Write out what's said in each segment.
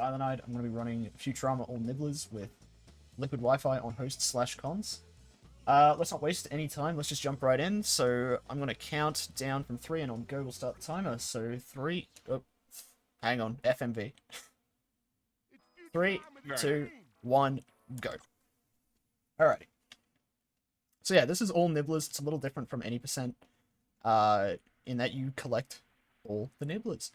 stylonide. I'm going to be running Futurama all Nibblers with liquid Wi-Fi on host/cons. Let's not waste any time. Let's just jump right in. So I'm going to count down from 3 and on go we'll start the timer. So 3... Oh, hang on. FMV. 3, 2, 1, go. Alrighty. So yeah, this is all Nibblers. It's a little different from any percent in that you collect all the Nibblers.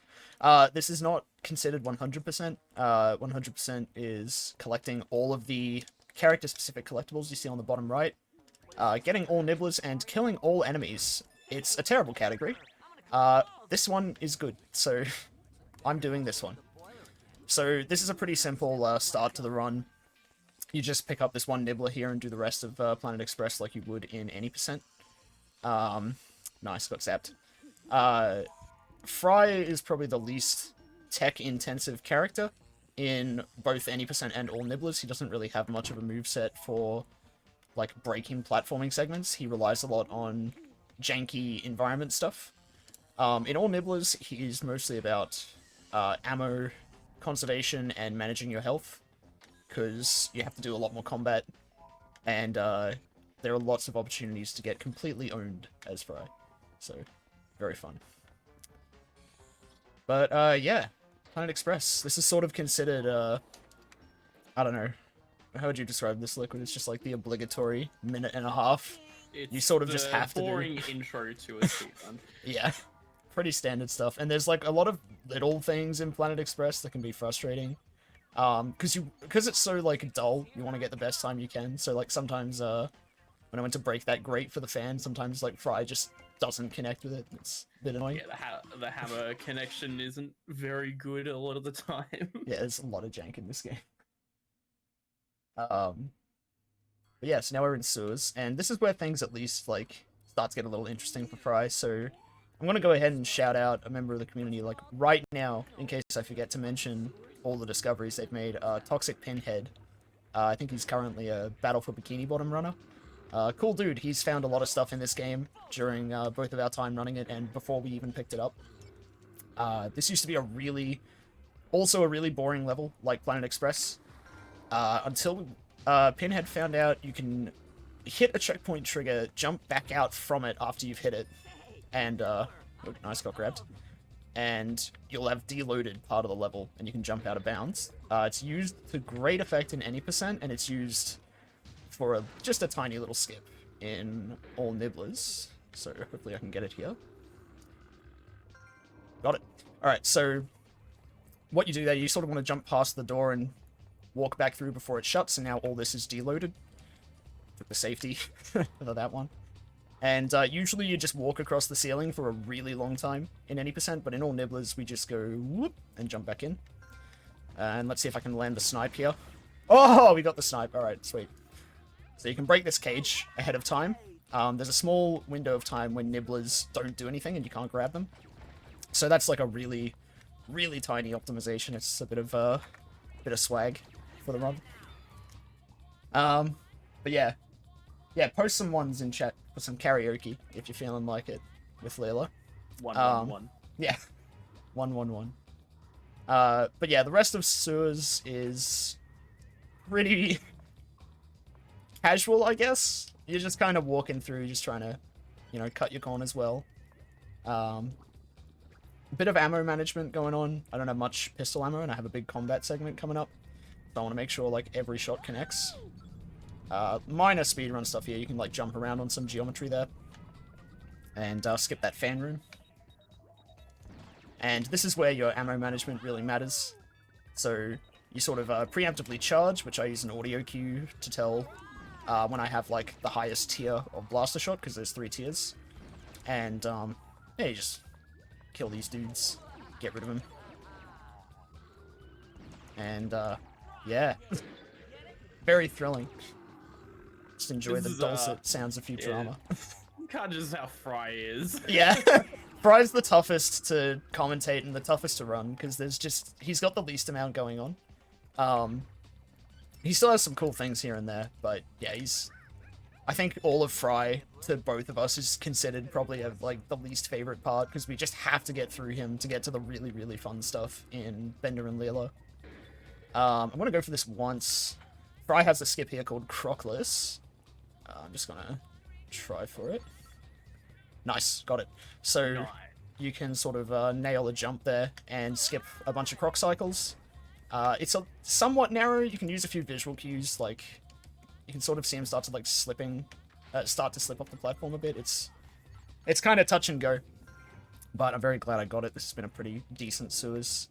This is not considered 100%. 100% is collecting all of the character-specific collectibles you see on the bottom right. Getting all Nibblers and killing all enemies. It's a terrible category. This one is good, so I'm doing this one. So this is a pretty simple start to the run. You just pick up this one Nibbler here and do the rest of Planet Express like you would in any percent. Nice, got zapped. Fry is probably the least tech-intensive character in both any percent and all Nibblers. He doesn't really have much of a moveset for like breaking platforming segments. He relies a lot on janky environment stuff. In all Nibblers, he's mostly about ammo conservation and managing your health, because you have to do a lot more combat, and there are lots of opportunities to get completely owned as Fry. So, very fun. But, yeah, Planet Express. This is sort of considered, I don't know, how would you describe this, Liquid? It's just like the obligatory minute and a half. You sort of just have to do. Boring intro to a speedrun. Yeah, pretty standard stuff. And there's like a lot of little things in Planet Express that can be frustrating. Because it's so like dull, you want to get the best time you can. So like sometimes when I went to break that grate for the fan, sometimes like Fry just doesn't connect with it. It's a bit annoying. Yeah, the hammer connection isn't very good a lot of the time. Yeah, there's a lot of jank in this game. But yeah, so now we're in sewers, and this is where things at least like start to get a little interesting for Fry. So I'm gonna go ahead and shout out a member of the community like right now, in case I forget to mention all the discoveries they've made. Toxic Pinhead. I think he's currently a Battle for Bikini Bottom runner. Cool dude. He's found a lot of stuff in this game during both of our time running it and before we even picked it up. This used to be also a really boring level, like Planet Express. Until Pinhead found out you can hit a checkpoint trigger, jump back out from it after you've hit it, and, oh, nice, got grabbed. And you'll have deloaded part of the level, and you can jump out of bounds. It's used to great effect in any percent, and it's used for just a tiny little skip in all Nibblers. So hopefully I can get it here. Got it. Alright, so what you do there, you sort of want to jump past the door and walk back through before it shuts, and now all this is deloaded. For the safety for that one. And usually you just walk across the ceiling for a really long time in any percent, but in all Nibblers we just go whoop and jump back in. And let's see if I can land the snipe here. Oh, we got the snipe. Alright, sweet. So you can break this cage ahead of time. There's a small window of time when Nibblers don't do anything and you can't grab them. So that's like a really, really tiny optimization. It's a bit of swag for the run. But yeah. Yeah, post some ones in chat for some karaoke if you're feeling like it with Leela. 1-1-1. Yeah. 1-1-1. But yeah, the rest of sewers is pretty casual, I guess. You're just kind of walking through, just trying to, you know, cut your corners well. A bit of ammo management going on. I don't have much pistol ammo, and I have a big combat segment coming up. So I want to make sure, like, every shot connects. Minor speedrun stuff here. You can, like, jump around on some geometry there. And skip that fan room. And this is where your ammo management really matters. So you sort of preemptively charge, which I use an audio cue to tell when I have, like, the highest tier of blaster shot, because there's 3 tiers. And, yeah, you just kill these dudes, get rid of them. And, yeah. Very thrilling. Just enjoy the dulcet sounds of Futurama. Kind of just how Fry is. Yeah. Fry's the toughest to commentate and the toughest to run, because he's got the least amount going on. He still has some cool things here and there, but yeah, I think all of Fry, to both of us, is considered probably like the least favorite part, because we just have to get through him to get to the really, really fun stuff in Bender and Leela. I'm gonna go for this once. Fry has a skip here called Crockless. I'm just gonna try for it. Nice, got it. So Nice. you can sort of nail a jump there and skip a bunch of croc cycles. It's somewhat narrow. You can use a few visual cues, like you can sort of see him start to like slip off the platform a bit. It's kind of touch and go, but I'm very glad I got it. This has been a pretty decent sewers.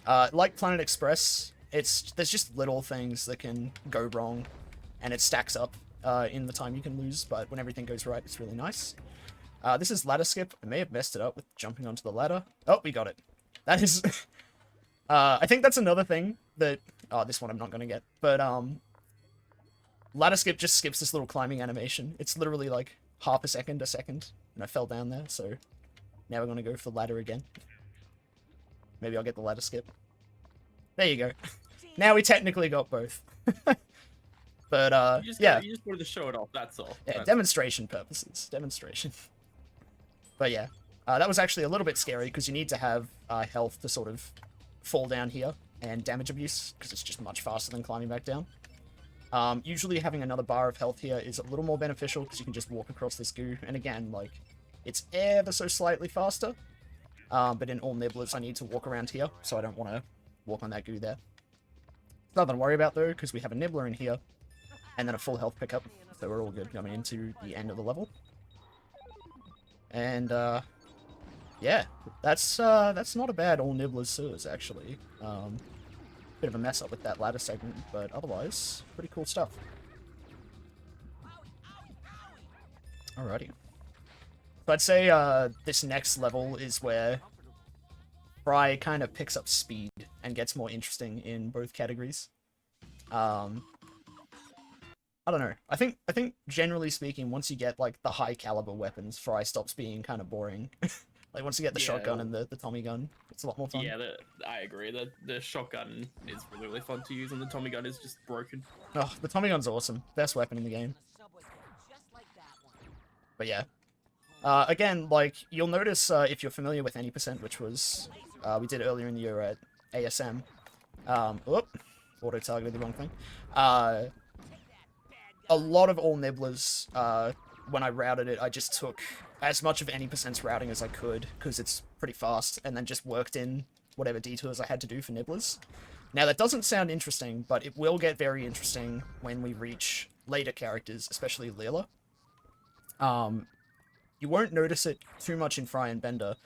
Like Planet Express, there's just little things that can go wrong, and it stacks up in the time you can lose. But when everything goes right, it's really nice. This is ladder skip. I may have messed it up with jumping onto the ladder. Oh, we got it. That is... I think that's another thing that... Oh, this one I'm not going to get. But, ladder skip just skips this little climbing animation. It's literally like half a second, and I fell down there, so now we're going to go for the ladder again. Maybe I'll get the ladder skip. There you go. Now we technically got both. But, yeah. You just wanted to show it off, that's all. Yeah, demonstration purposes. Demonstration. But yeah, that was actually a little bit scary because you need to have health to sort of fall down here and damage abuse because it's just much faster than climbing back down. Usually having another bar of health here is a little more beneficial because you can just walk across this goo. And again, like, it's ever so slightly faster. But in all Nibblers, I need to walk around here, so I don't want to walk on that goo there. Nothing to worry about though, because we have a Nibbler in here and then a full health pickup, so we're all good coming into the end of the level. And, yeah, that's not a bad all Nibblers sewers, actually. Bit of a mess up with that ladder segment, but otherwise, pretty cool stuff. Alrighty. So I'd say, this next level is where Fry kind of picks up speed and gets more interesting in both categories. I don't know. I think generally speaking, once you get like the high caliber weapons, Fry stops being kind of boring. Like once you get the shotgun and the Tommy gun, it's a lot more fun. Yeah, I agree. The shotgun is really, really fun to use, and the Tommy gun is just broken. Oh, the Tommy gun's awesome. Best weapon in the game. But yeah. Again, like, you'll notice if you're familiar with any percent, which was we did earlier in the year at ASM. Auto-targeted the wrong thing. A lot of all Nibblers, when I routed it, I just took as much of any percent's routing as I could, because it's pretty fast, and then just worked in whatever detours I had to do for Nibblers. Now, that doesn't sound interesting, but it will get very interesting when we reach later characters, especially Leela. You won't notice it too much in Fry and Bender,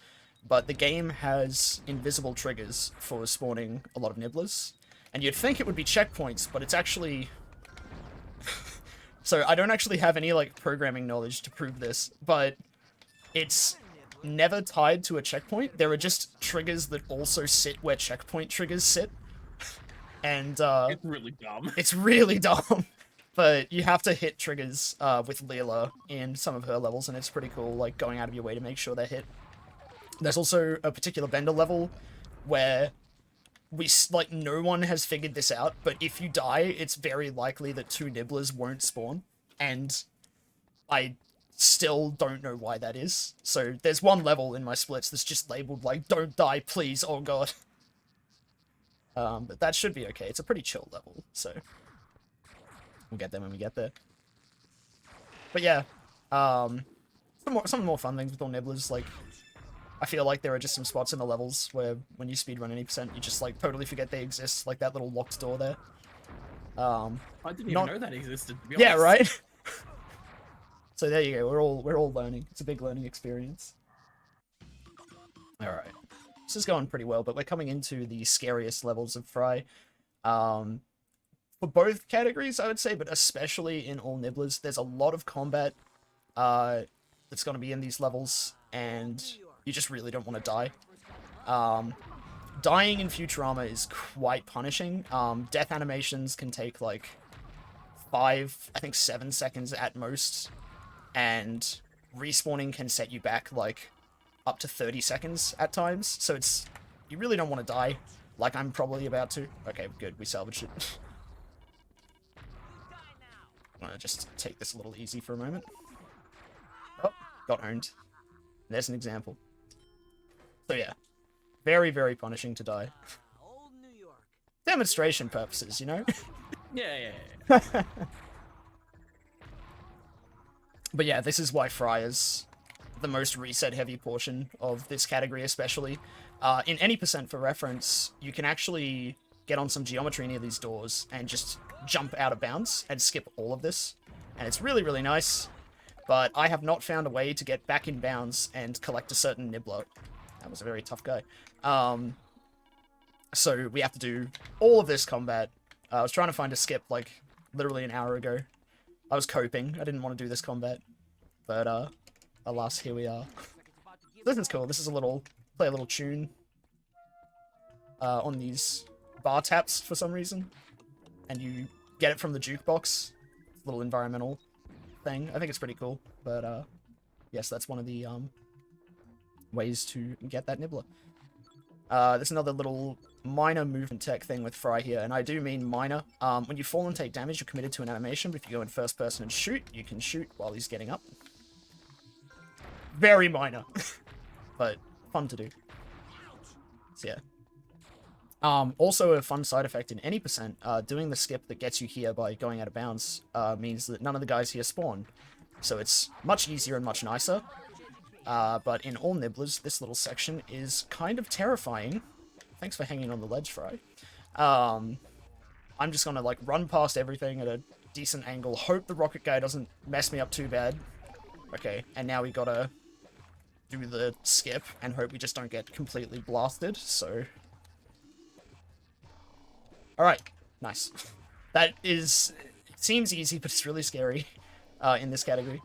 but the game has invisible triggers for spawning a lot of Nibblers, and you'd think it would be checkpoints, but it's actually... So I don't actually have any, like, programming knowledge to prove this, but it's never tied to a checkpoint. There are just triggers that also sit where checkpoint triggers sit. And, It's really dumb. It's really dumb. But you have to hit triggers, with Leela in some of her levels, and it's pretty cool, like, going out of your way to make sure they're hit. There's also a particular Bender level where no one has figured this out, but if you die, it's very likely that 2 Nibblers won't spawn, and I still don't know why that is. So there's one level in my splits that's just labeled like, don't die, please, oh god. But that should be okay. It's a pretty chill level, so we'll get there when we get there. But yeah, some more fun things with all Nibblers, like, I feel like there are just some spots in the levels where when you speedrun any percent, you just, like, totally forget they exist, like that little locked door there. I didn't even know that existed, to be honest. Yeah, right? So there you go, we're all learning. It's a big learning experience. Alright. This is going pretty well, but we're coming into the scariest levels of Fry. For both categories, I would say, but especially in all Nibblers, there's a lot of combat that's going to be in these levels, and you just really don't want to die. Dying in Futurama is quite punishing. Death animations can take, like, 5, I think 7 seconds at most, and respawning can set you back, like, up to 30 seconds at times, so you really don't want to die, like I'm probably about to. Okay, good, we salvaged it. I'm gonna just take this a little easy for a moment. Oh, got owned. There's an example. So yeah, very, very punishing to die. demonstration purposes, you know? Yeah. But yeah, this is why Fry is the most reset-heavy portion of this category, especially. In any percent, for reference, you can actually get on some geometry near these doors and just jump out of bounds and skip all of this. And it's really, really nice. But I have not found a way to get back in bounds and collect a certain nibbler. That was a very tough guy. So we have to do all of this combat. I was trying to find a skip, like, literally an hour ago. I was coping. I didn't want to do this combat. But, alas, here we are. This is cool. This is play a little tune. On these bar taps for some reason. And you get it from the jukebox. Little environmental thing. I think it's pretty cool. But, yes, that's one of the, ways to get that nibbler. There's another little minor movement tech thing with Fry here, and I do mean minor. When you fall and take damage, you're committed to an animation, but if you go in first person and shoot, you can shoot while he's getting up. Very minor, but fun to do. So yeah. Also a fun side effect in any percent, doing the skip that gets you here by going out of bounds, means that none of the guys here spawn. So it's much easier and much nicer. But in all Nibblers, this little section is kind of terrifying. Thanks for hanging on the ledge, Fry. I'm just gonna, like, run past everything at a decent angle, hope the rocket guy doesn't mess me up too bad. Okay, and now we gotta do the skip and hope we just don't get completely blasted, so... Alright, nice. That is... It seems easy, but it's really scary in this category.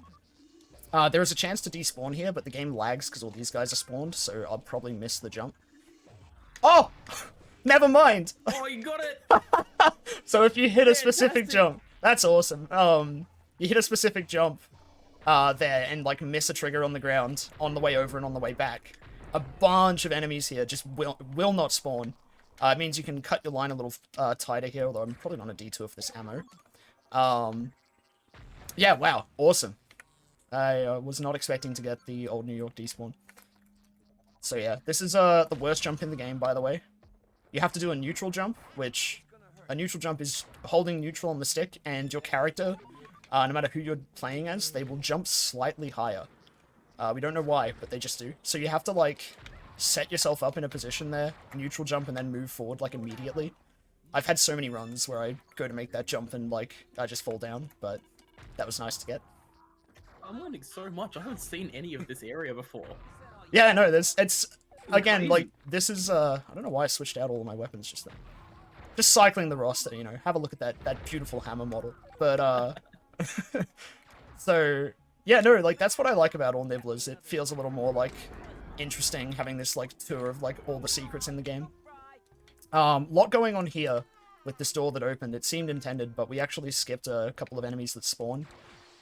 There is a chance to despawn here, but the game lags because all these guys are spawned, so I'll probably miss the jump. Oh! Never mind! Oh, you got it! So if you hit a specific jump... That's awesome. You hit a specific jump there and, like, miss a trigger on the ground on the way over and on the way back. A bunch of enemies here just will not spawn. It means you can cut your line a little tighter here, although I'm probably not a detour for this ammo. Yeah, wow. Awesome. I was not expecting to get the old New York despawn. So yeah, this is the worst jump in the game, by the way. You have to do a neutral jump, which... A neutral jump is holding neutral on the stick, and your character, no matter who you're playing as, they will jump slightly higher. We don't know why, but they just do. So you have to, like, set yourself up in a position there, neutral jump, and then move forward, like, immediately. I've had so many runs where I go to make that jump and, like, I just fall down, but that was nice to get. I'm learning so much. I haven't seen any of this area before. Yeah, no, it's again, crazy. like, this is, I don't know why I switched out all of my weapons just then. Just cycling the roster, you know, have a look at that beautiful hammer model. But, so, yeah, no, like, that's what I like about all Nibblers. It feels a little more, like, interesting having this, like, tour of, like, all the secrets in the game. Lot going on here with this door that opened. It seemed intended, but we actually skipped a couple of enemies that spawn.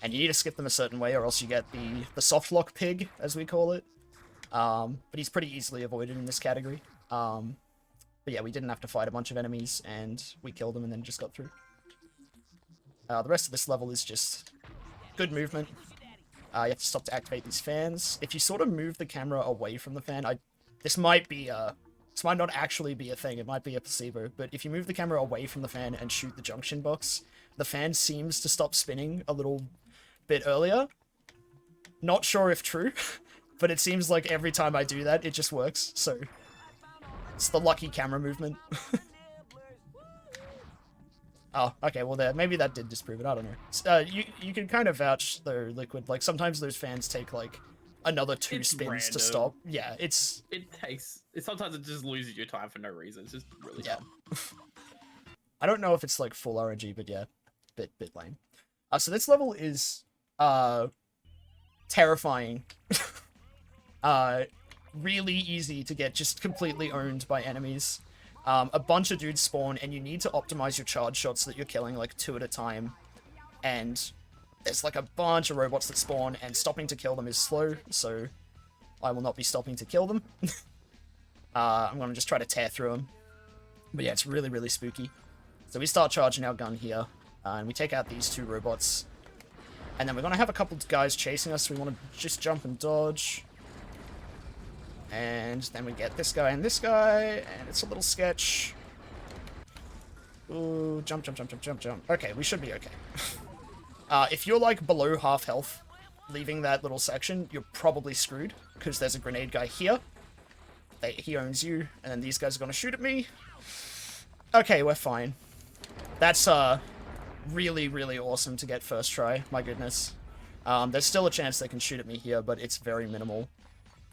And you need to skip them a certain way, or else you get the softlock pig, as we call it. But he's pretty easily avoided in this category. But yeah, we didn't have to fight a bunch of enemies, and we killed them and then just got through. The rest of this level is just good movement. You have to stop to activate these fans. If you sort of move the camera away from the fan, this might not actually be a thing, it might be a placebo, but if you move the camera away from the fan and shoot the junction box, the fan seems to stop spinning a little bit earlier. Not sure if true, but it seems like every time I do that, it just works, so... It's the lucky camera movement. Oh, okay, well, maybe that did disprove it, I don't know. You can kind of vouch, though, Liquid, like, sometimes those fans take, like, another 2 It's spins random. to stop. Yeah, Sometimes it just loses your time for no reason. It's just really dumb. I don't know if it's, like, full RNG, but yeah, bit lame. So this level is, terrifying. Really easy to get just completely owned by enemies. A bunch of dudes spawn, and you need to optimize your charge shots so that you're killing, like, 2 at a time. And there's, like, a bunch of robots that spawn, and stopping to kill them is slow, so I will not be stopping to kill them. I'm gonna just try to tear through them. But yeah, it's really, really spooky. So we start charging our gun here, and we take out these 2 robots. And then we're gonna have a couple of guys chasing us, so we want to just jump and dodge. And then we get this guy, and it's a little sketch. Ooh, jump, jump, jump, jump, jump, jump. Okay, we should be okay. If you're like below half health, leaving that little section, you're probably screwed, because there's a grenade guy here. He owns you, and then these guys are gonna shoot at me. Okay, we're fine. That's really, really awesome to get first try. My goodness. There's still a chance they can shoot at me here, but it's very minimal.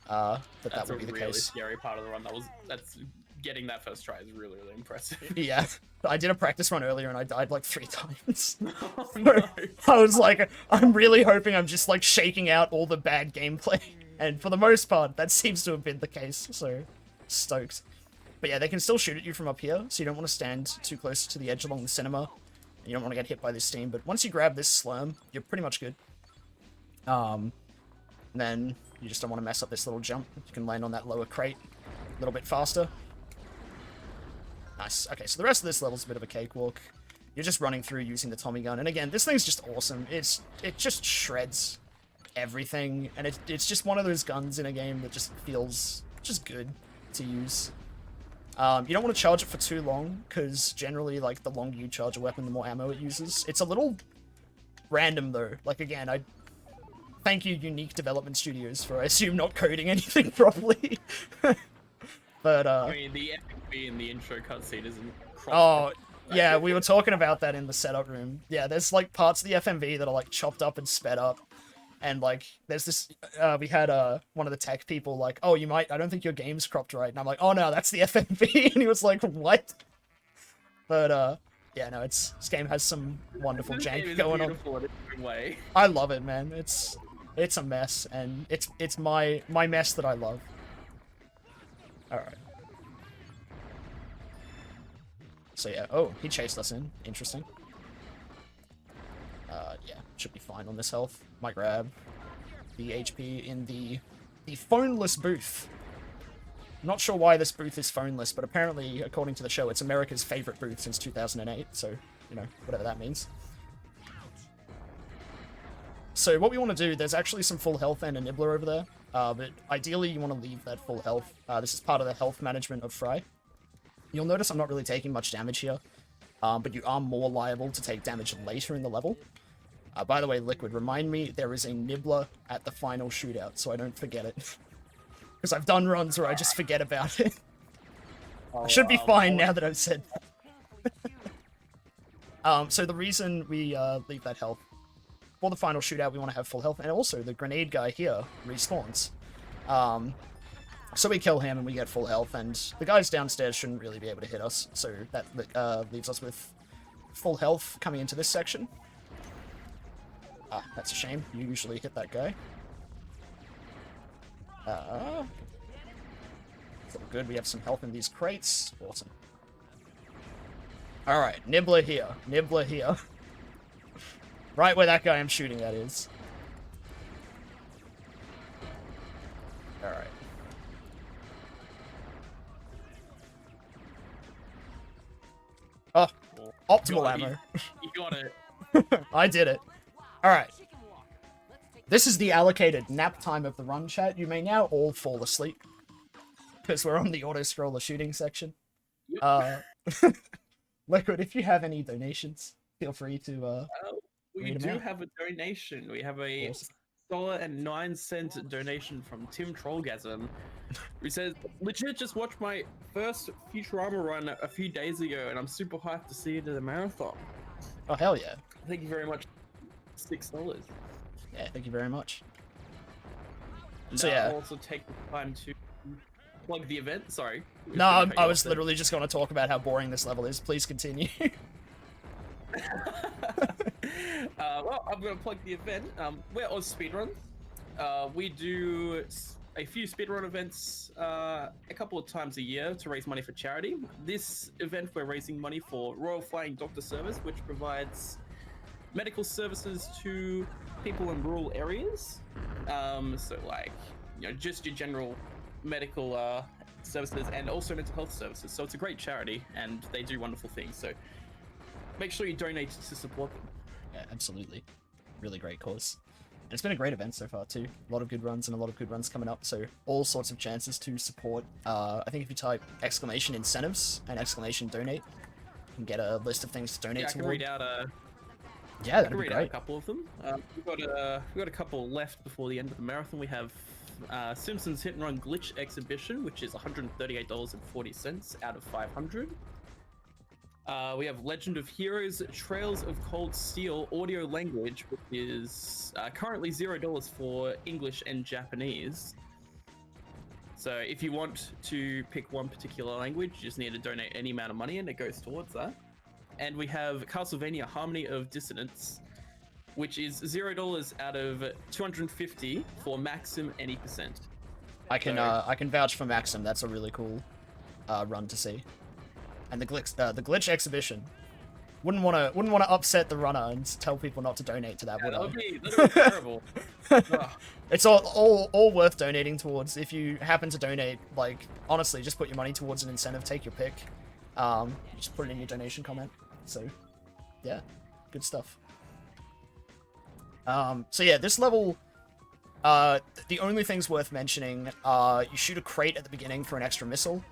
That would be the really case. Scary part of the run. That's getting that first try is really, really impressive. Yeah, I did a practice run earlier and I died like 3 times. Oh, no. I was like, I'm really hoping I'm just like shaking out all the bad gameplay, and for the most part, that seems to have been the case. So, stoked. But yeah, they can still shoot at you from up here, so you don't want to stand too close to the edge along the cinema. You don't want to get hit by this steam, but once you grab this slurm, you're pretty much good. Then you just don't want to mess up this little jump. You can land on that lower crate a little bit faster. Nice. Okay, so the rest of this level's a bit of a cakewalk. You're just running through using the Tommy gun, and again, this thing's just awesome. It just shreds everything, and it's just one of those guns in a game that just feels just good to use. You don't want to charge it for too long, because generally, like, the longer you charge a weapon, the more ammo it uses. It's a little random, though. Like, again, I thank you, Unique Development Studios, for, I assume, not coding anything properly. But, I mean, the FMV in the intro cutscene isn't oh, yeah, we were talking about that in the setup room. Yeah, there's, like, parts of the FMV that are, like, chopped up and sped up. And, like, there's this, we had, one of the tech people, like, oh, I don't think your game's cropped right. And I'm like, oh, no, that's the FMV. And he was like, what? But, yeah, no, this game has some wonderful jank going on. In a different way. I love it, man. It's a mess, and it's my mess that I love. Alright. So, yeah, oh, he chased us in. Interesting. Yeah, should be fine on this health. Might grab the HP in the phoneless booth. I'm not sure why this booth is phoneless, but apparently, according to the show, it's America's favorite booth since 2008, so, you know, whatever that means. So what we want to do, there's actually some full health and a nibbler over there, but ideally you want to leave that full health. This is part of the health management of Fry. You'll notice I'm not really taking much damage here, but you are more liable to take damage later in the level. By the way, Liquid, remind me there is a nibbler at the final shootout, so I don't forget it. Because I've done runs where I just forget about it. I should be fine now that I've said that. So the reason we leave that health, for the final shootout, we want to have full health, and also the grenade guy here respawns. So we kill him and we get full health, and the guys downstairs shouldn't really be able to hit us, so that leaves us with full health coming into this section. Ah, that's a shame. You usually hit that guy. It's all good. We have some health in these crates. Awesome. Alright, Nibbler here. Nibbler here. Right where that guy I'm shooting at is. Alright. Oh, optimal ammo. You got it. I did it. Alright. This is the allocated nap time of the run, chat. You may now all fall asleep. Because we're on the auto-scroller shooting section. Yep. Liquid, if you have any donations, feel free to, We do have a donation. We have a Awesome. $1.09 donation from Tim Trollgasm, who says, legit just watched my first Futurama run a few days ago, and I'm super hyped to see it at a marathon. Oh, hell yeah. Thank you very much. $6. Yeah, thank you very much. And So, yeah. I'll also take the time to plug the event. Sorry. No, I was literally just going to talk about how boring this level is. Please continue. Well, I'm going to plug the event. We're on Speedrun. We do a few speedrun events a couple of times a year to raise money for charity. This event, we're raising money for Royal Flying Doctor Service, which provides medical services to people in rural areas. So, like, you know, just your general medical services and also mental health services. So it's a great charity, and they do wonderful things. So make sure you donate to support them. Yeah, absolutely. Really great cause. And it's been a great event so far too. A lot of good runs and a lot of good runs coming up, so all sorts of chances to support. I think if you type exclamation incentives and exclamation donate, can get a list of things to donate Yeah, I can toward. read out Yeah, I that'd can be read out a great. couple of them. We've got a couple left before the end of the marathon. We have Simpsons Hit and Run Glitch Exhibition, which is $138.40 out of 500. We have Legend of Heroes Trails of Cold Steel audio language, which is currently $0 for English and Japanese. So if you want to pick one particular language, you just need to donate any amount of money and it goes towards that. And we have Castlevania Harmony of Dissonance, which is $0 out of 250 for Maxim any percent. I can vouch for Maxim. That's a really cool run to see. And the glitch exhibition. Wouldn't want to upset the runner and tell people not to donate to that. Yeah, would that would be terrible. Ugh. It's all worth donating towards. If you happen to donate, like, honestly, just put your money towards an incentive. Take your pick. Just put it in your donation comment. So, yeah, good stuff. So yeah, this level, the only things worth mentioning are you shoot a crate at the beginning for an extra missile.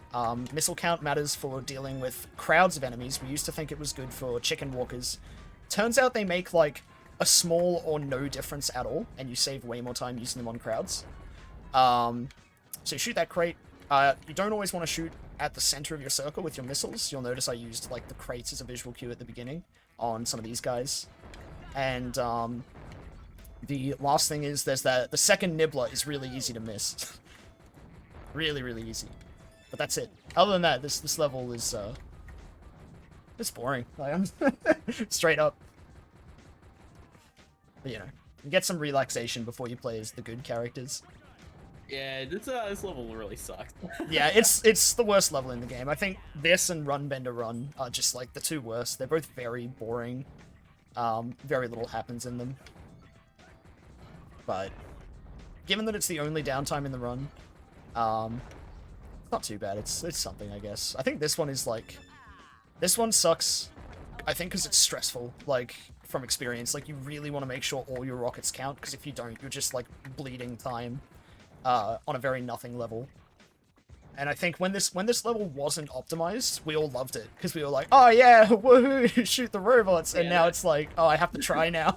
Missile count matters for dealing with crowds of enemies. We used to think it was good for chicken walkers. Turns out they make, like, a small or no difference at all, and you save way more time using them on crowds. So you shoot that crate. You don't always want to shoot at the center of your circle with your missiles. You'll notice I used, like, the crates as a visual cue at the beginning on some of these guys. And, the last thing is there's the second Nibbler is really easy to miss. Really, really easy. But that's it. Other than that, this level is, it's boring. Like, I'm straight up. But, you know, you get some relaxation before you play as the good characters. Yeah, this level really sucks. Yeah, it's the worst level in the game. I think this and Run Bender Run are just, like, the two worst. They're both very boring. Very little happens in them. But given that it's the only downtime in the run, it's not too bad. It's something, I guess. I think this one is, like, this one sucks, I think, because it's stressful, like, from experience. Like, you really want to make sure all your rockets count, because if you don't, you're just, like, bleeding time on a very nothing level. And I think when this level wasn't optimized, we all loved it, because we were like, oh yeah, woohoo, shoot the robots, and now it's like, oh, I have to try now.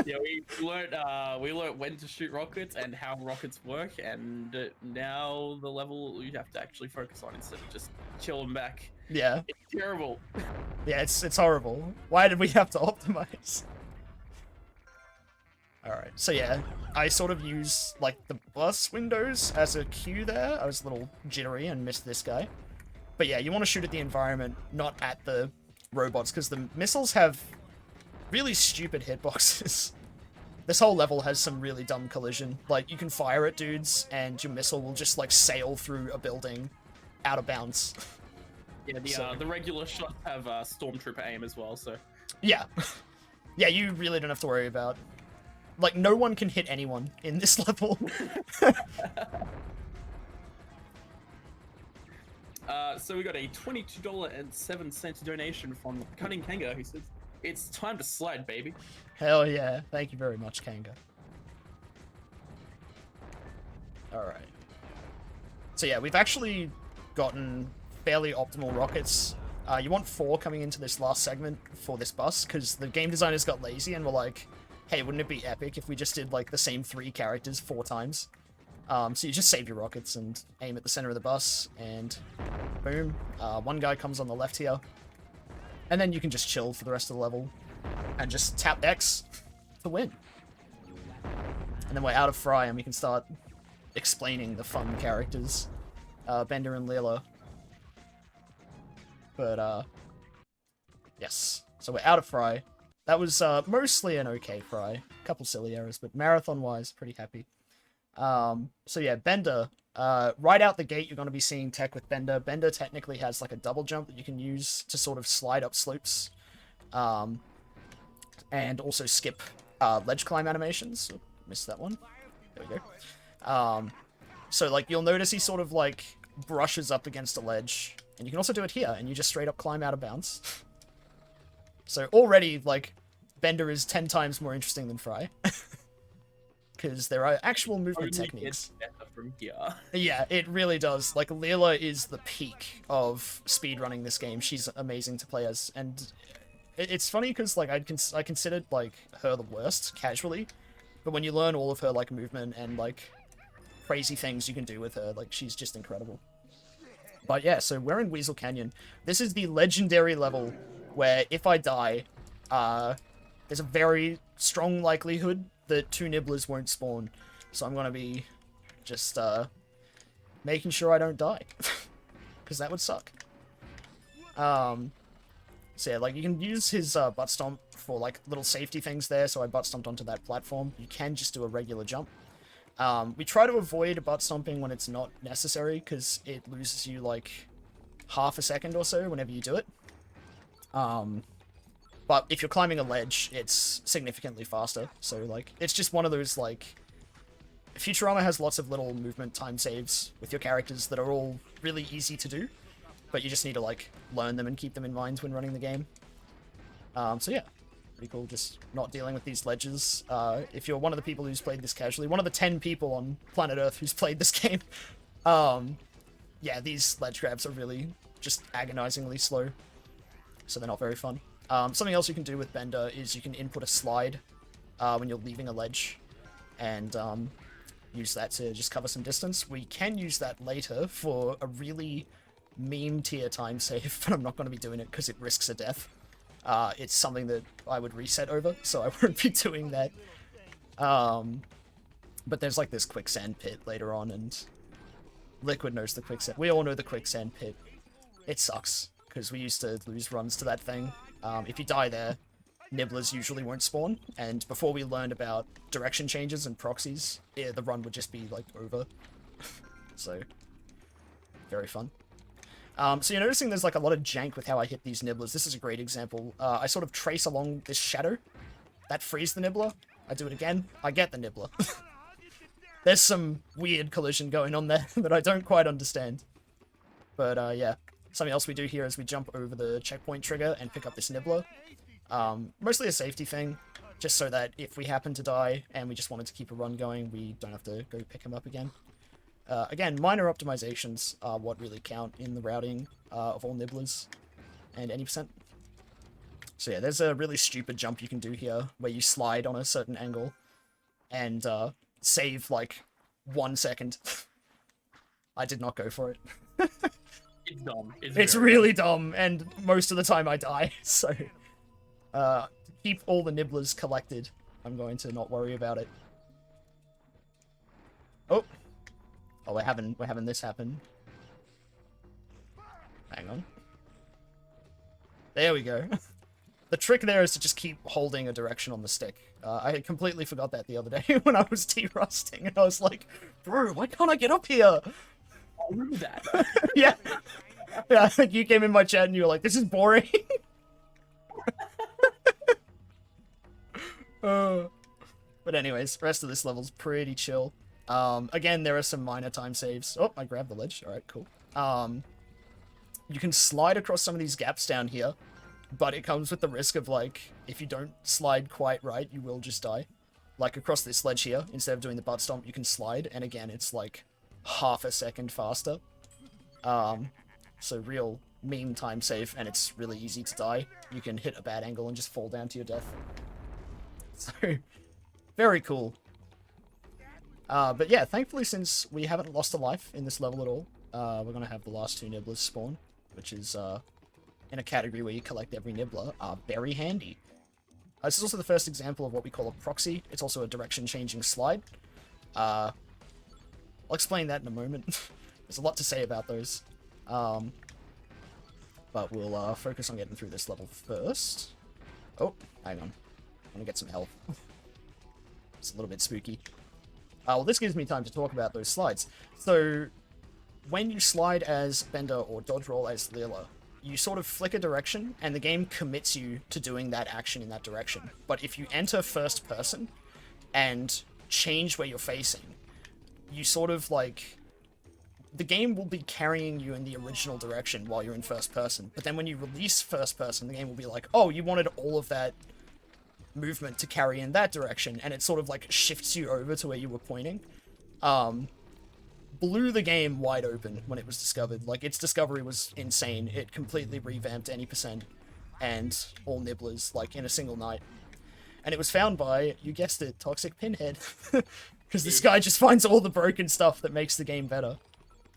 Yeah, we learned when to shoot rockets and how rockets work, and now the level you have to actually focus on instead of just chilling back. Yeah. It's terrible. Yeah, it's horrible. Why did we have to optimize? Alright, so yeah, I sort of use, like, the bus windows as a cue there. I was a little jittery and missed this guy. But yeah, you want to shoot at the environment, not at the robots, because the missiles have really stupid hitboxes. This whole level has some really dumb collision. Like, you can fire at dudes, and your missile will just, like, sail through a building out of bounds. Yeah, the regular shots have stormtrooper aim as well, so... Yeah. Yeah, you really don't have to worry about... Like, no one can hit anyone in this level. So we got a $22.07 donation from Cunning Kanga, who says, "It's time to slide, baby." Hell yeah. Thank you very much, Kanga. Alright. So yeah, we've actually gotten fairly optimal rockets. You want 4 coming into this last segment for this bus, because the game designers got lazy and were like, hey, wouldn't it be epic if we just did, like, the same 3 characters 4 times? So you just save your rockets and aim at the center of the bus, and boom. One guy comes on the left here. And then you can just chill for the rest of the level and just tap X to win. And then we're out of Fry and we can start explaining the fun characters. Bender and Leela. But, yes. So we're out of Fry. That was mostly an okay Fry. A couple silly errors, but marathon-wise, pretty happy. So yeah, Bender. Right out the gate, you're going to be seeing tech with Bender. Bender technically has like a double jump that you can use to sort of slide up slopes. And also skip ledge climb animations. Oh, missed that one. There we go. So like, you'll notice he sort of like brushes up against a ledge. And you can also do it here, and you just straight up climb out of bounds. So already, like, Bender is 10 times more interesting than Fry. Because there are actual movement techniques. Better from here. Yeah, it really does. Like, Leela is the peak of speedrunning this game. She's amazing to play as, and it's funny because, like, I considered, like, her the worst, casually, but when you learn all of her, like, movement and, like, crazy things you can do with her, like, she's just incredible. But yeah, so we're in Weasel Canyon. This is the legendary level where if I die, there's a very strong likelihood that 2 Nibblers won't spawn. So I'm gonna be just making sure I don't die, because that would suck. So yeah, like, you can use his butt stomp for like little safety things there. So I butt stomped onto that platform. You can just do a regular jump. We try to avoid butt stomping when it's not necessary, because it loses you like half a second or so whenever you do it. But if you're climbing a ledge, it's significantly faster. So like, it's just one of those, like, Futurama has lots of little movement time saves with your characters that are all really easy to do, but you just need to like learn them and keep them in mind when running the game. So yeah, pretty cool, just not dealing with these ledges. If you're one of the people who's played this casually, one of the 10 people on planet Earth who's played this game, yeah, these ledge grabs are really just agonizingly slow, so they're not very fun. Something else you can do with Bender is you can input a slide when you're leaving a ledge, and use that to just cover some distance. We can use that later for a really meme tier time save, but I'm not going to be doing it because it risks a death. It's something that I would reset over, so I won't be doing that. But there's like this quicksand pit later on, and Liquid knows the quicksand. We all know the quicksand pit. It sucks, because we used to lose runs to that thing. If you die there, Nibblers usually won't spawn, and before we learned about direction changes and proxies, yeah, the run would just be, like, over. So, very fun. So you're noticing there's, like, a lot of jank with how I hit these Nibblers. This is a great example. I sort of trace along this shadow. That frees the Nibbler. I do it again. I get the Nibbler. There's some weird collision going on there that I don't quite understand. But, yeah. Something else we do here is we jump over the checkpoint trigger and pick up this Nibbler. Mostly a safety thing, just so that if we happen to die and we just wanted to keep a run going, we don't have to go pick him up again. Again, minor optimizations are what really count in the routing of all Nibblers, and any percent. So yeah, there's a really stupid jump you can do here, where you slide on a certain angle, and save, like, 1 second. I did not go for it. It's dumb. It's really dumb, and most of the time I die, so... to keep all the Nibblers collected, I'm going to not worry about it. Oh! Oh, we're having this happen. Hang on. There we go. The trick there is to just keep holding a direction on the stick. I had completely forgot that the other day when I was de-rusting, and I was like, bro, why can't I get up here? I remember that. Yeah. Yeah, I think you came in my chat and you were like, this is boring. But anyways, the rest of this level's pretty chill. Again, there are some minor time saves. Oh, I grabbed the ledge. Alright, cool. You can slide across some of these gaps down here, but it comes with the risk of, like, if you don't slide quite right, you will just die. Like, across this ledge here, instead of doing the butt stomp, you can slide, and again, it's, like, half a second faster. So real meme time save, and it's really easy to die. You can hit a bad angle and just fall down to your death. So, very cool. But yeah, thankfully, since we haven't lost a life in this level at all, we're gonna have the last 2 Nibblers spawn, which is, in a category where you collect every Nibbler, very handy. This is also the first example of what we call a proxy. It's also a direction-changing slide. I'll explain that in a moment. There's a lot to say about those. But we'll focus on getting through this level first. Oh, hang on. I'm gonna get some health. It's a little bit spooky. Well, this gives me time to talk about those slides. So, when you slide as Bender or dodge roll as Leela, you sort of flick a direction, and the game commits you to doing that action in that direction. But if you enter first person and change where you're facing, you sort of, like... The game will be carrying you in the original direction while you're in first person. But then when you release first person, the game will be like, oh, you wanted all of that movement to carry in that direction, and it sort of, like, shifts you over to where you were pointing. blew the game wide open when it was discovered. Like, its discovery was insane. It completely revamped any percent and all Nibblers, like, in a single night. And it was found by, you guessed it, Toxic Pinhead. Because this guy just finds all the broken stuff that makes the game better.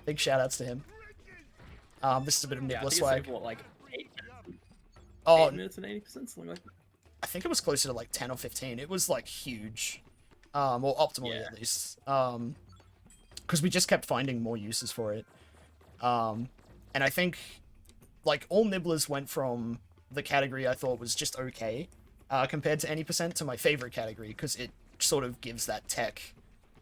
Big shout-outs to him. This is a bit of Nibbler swag. What, like 8 minutes and 80%, something like that? I think it was closer to like 10 or 15. It was like huge. Or optimally at least. Because we just kept finding more uses for it. And I think, like, all Nibblers went from the category I thought was just okay, compared to any percent, to my favorite category, because it sort of gives that tech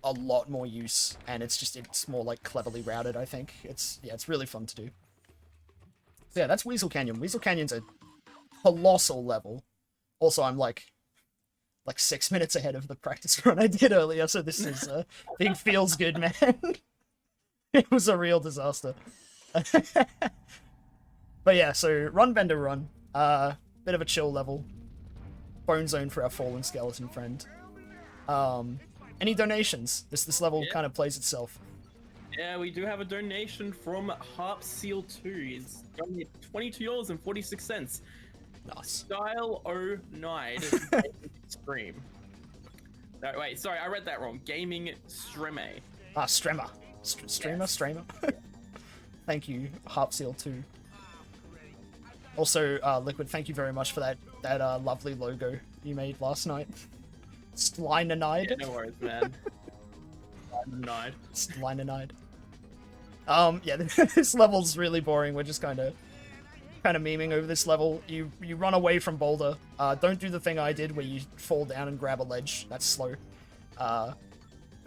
a lot more use, and it's more like cleverly routed, I think. It's really fun to do. So yeah, that's Weasel Canyon. Weasel Canyon's a colossal level. Also, I'm like 6 minutes ahead of the practice run I did earlier, so this is big feels good, man. It was a real disaster. But yeah, so Run Bender Run. Bit of a chill level. Bone Zone for our fallen skeleton friend. Any donations? This level kind of plays itself. Yeah, we do have a donation from Harp Seal 2. It's donated $22.46. Nice. Stylonide Stream. No, wait, sorry, I read that wrong. Gaming Streme. Stremmer. Streamer? Thank you, Harp Seal 2. Also, Liquid, thank you very much for that lovely logo you made last night. Stylonide. Yeah, no worries, man. Stylonide. Yeah, this level's really boring. We're just kind of memeing over this level. You run away from Boulder. Don't do the thing I did where you fall down and grab a ledge. That's slow. But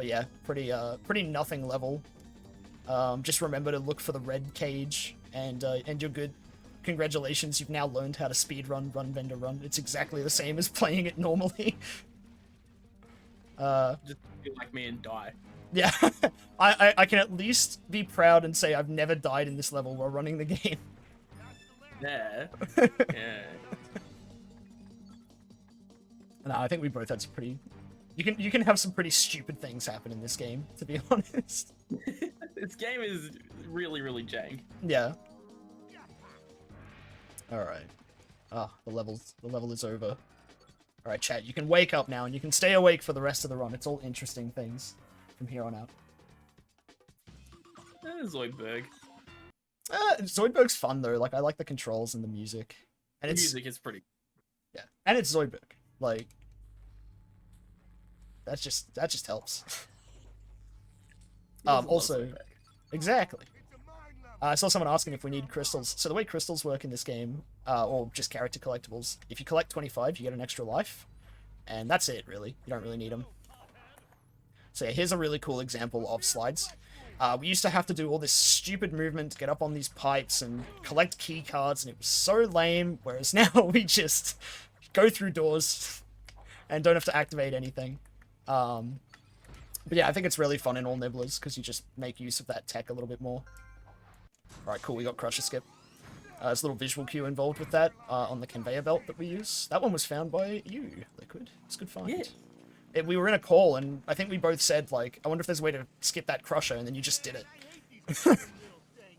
yeah, pretty nothing level. Just remember to look for the red cage, and you're good. Congratulations, you've now learned how to speedrun Run Bender Run. It's exactly the same as playing it normally. Just be like me and die. Yeah, I can at least be proud and say I've never died in this level while running the game. Yeah. Yeah. No, I think we both had some pretty... You can have some pretty stupid things happen in this game, to be honest. This game is really, really jank. Yeah. Alright. The level is over. Alright, chat, you can wake up now, and you can stay awake for the rest of the run. It's all interesting things from here on out. Zoidberg. Zoidberg's fun, though. Like, I like the controls and the music. And The music is pretty... Yeah. And it's Zoidberg. Like... That just helps. Also... Exactly. I saw someone asking if we need crystals. So the way crystals work in this game, or just character collectibles, if you collect 25, you get an extra life. And that's it, really. You don't really need them. So yeah, here's a really cool example of slides. We used to have to do all this stupid movement to get up on these pipes and collect key cards, and it was so lame, whereas now we just go through doors and don't have to activate anything. But yeah, I think it's really fun in all Nibblers, because you just make use of that tech a little bit more. Alright, cool, we got Crusher Skip. There's a little visual cue involved with that on the conveyor belt that we use. That one was found by you, Liquid. It's a good find. Yeah. We were in a call, and I think we both said, like, I wonder if there's a way to skip that Crusher, and then you just did it. So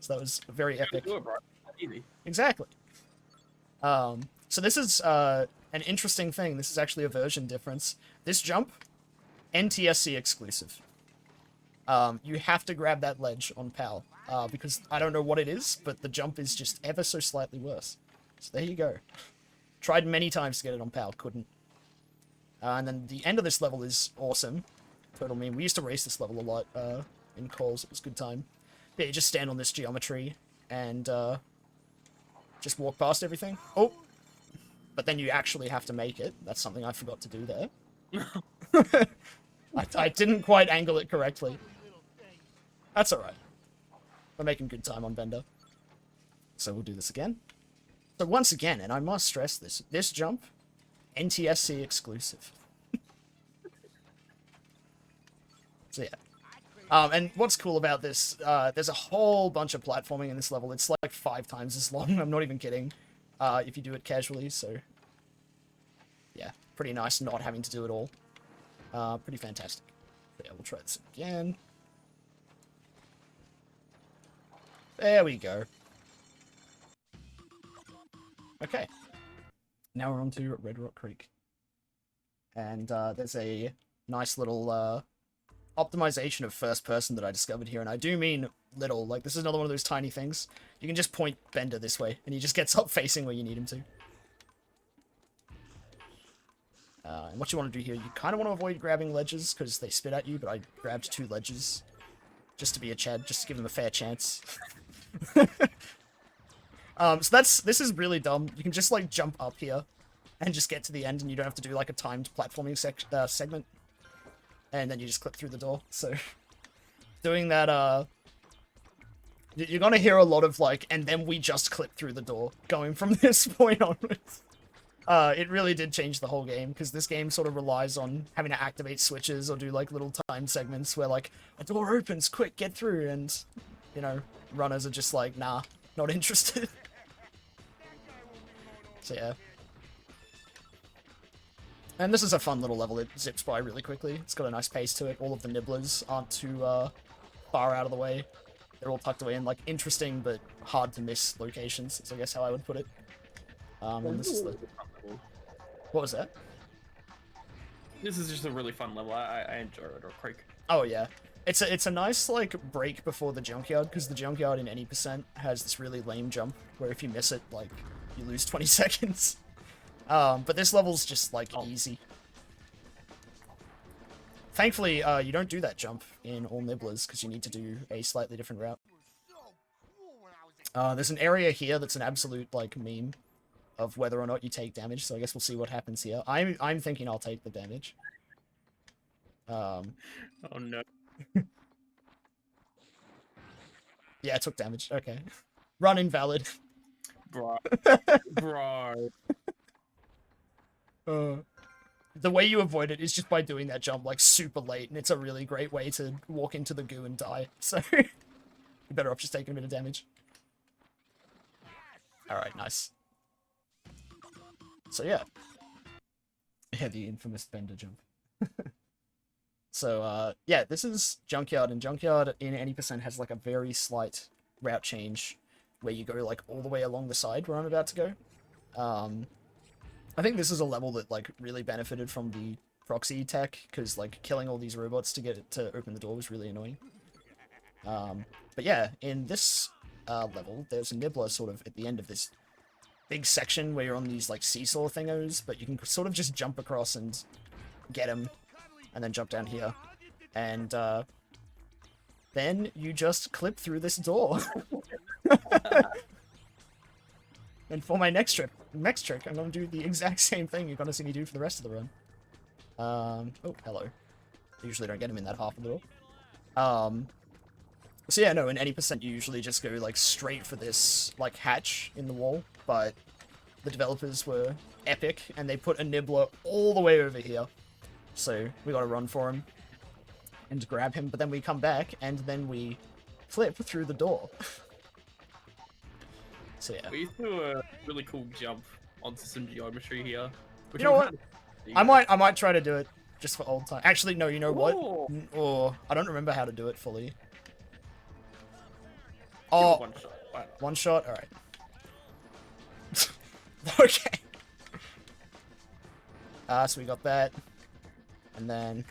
that was very epic. Do it, bro. Easy. Exactly. So this is an interesting thing. This is actually a version difference. This jump, NTSC exclusive. You have to grab that ledge on PAL, because I don't know what it is, but the jump is just ever so slightly worse. So there you go. Tried many times to get it on PAL, couldn't. And then the end of this level is awesome. Total meme. We used to race this level a lot in calls. It was a good time. But yeah, you just stand on this geometry and just walk past everything. Oh! But then you actually have to make it. That's something I forgot to do there. I didn't quite angle it correctly. That's alright. We're making good time on Bender. So we'll do this again. So once again, and I must stress this jump, NTSC exclusive. So yeah. And what's cool about this, there's a whole bunch of platforming in this level. It's like 5 times as long, I'm not even kidding, if you do it casually, so... Yeah, pretty nice not having to do it all. Pretty fantastic. But yeah, we'll try this again. There we go. Okay. Now we're on to Red Rock Creek. And there's a nice little optimization of first person that I discovered here. And I do mean little. Like, this is another one of those tiny things. You can just point Bender this way, and he just gets up facing where you need him to. And what you want to do here, you kind of want to avoid grabbing ledges, because they spit at you, but I grabbed 2 ledges. Just to be a Chad, just to give him a fair chance. So this is really dumb. You can just, like, jump up here, and just get to the end, and you don't have to do, like, a timed platforming segment. And then you just clip through the door, so... Doing that, you're gonna hear a lot of, like, and then we just clip through the door, going from this point onwards. It really did change the whole game, because this game sort of relies on having to activate switches or do, like, little timed segments where, like, a door opens, quick, get through, and, you know, runners are just like, nah, not interested. So, yeah. And this is a fun little level. It zips by really quickly. It's got a nice pace to it. All of the Nibblers aren't too far out of the way. They're all tucked away in, like, interesting but hard to miss locations, is I guess how I would put it. And this is the... What was that? This is just a really fun level. I enjoy Red Rock Creek. Oh, yeah. It's a nice, like, break before the Junkyard, because the Junkyard in any percent has this really lame jump, where if you miss it, like, you lose 20 seconds. But this level's just, like, easy. Thankfully, you don't do that jump in all Nibblers, because you need to do a slightly different route. There's an area here that's an absolute, like, meme of whether or not you take damage, so I guess we'll see what happens here. I'm thinking I'll take the damage. Oh, no. Yeah, I took damage. Okay. Run invalid. Bro. Bro. The way you avoid it is just by doing that jump, like, super late, and it's a really great way to walk into the goo and die, so... You're better off just taking a bit of damage. Alright, nice. So, yeah. Yeah, the infamous Bender jump. So, yeah, this is Junkyard, and Junkyard in any percent has, like, a very slight route change where you go, like, all the way along the side where I'm about to go. I think this is a level that, like, really benefited from the proxy tech, because, like, killing all these robots to get it to open the door was really annoying. But yeah, in this level, there's a Nibbler sort of at the end of this big section where you're on these, like, seesaw thingos, but you can sort of just jump across and get him, and then jump down here. And then you just clip through this door. And for my next trick, I'm going to do the exact same thing you're going to see me do for the rest of the run. Oh, hello. I usually don't get him in that half of the door. So yeah, no, in any percent you usually just go, like, straight for this, like, hatch in the wall, but the developers were epic, and they put a Nibbler all the way over here. So we gotta run for him and grab him, but then we come back, and then we flip through the door. So yeah. We used to do a really cool jump onto some geometry here. You know what? I might try to do it just for old time. Actually, no, you know what? Or I don't remember how to do it fully. Oh, one shot. One shot? Alright. Okay. So we got that. And then...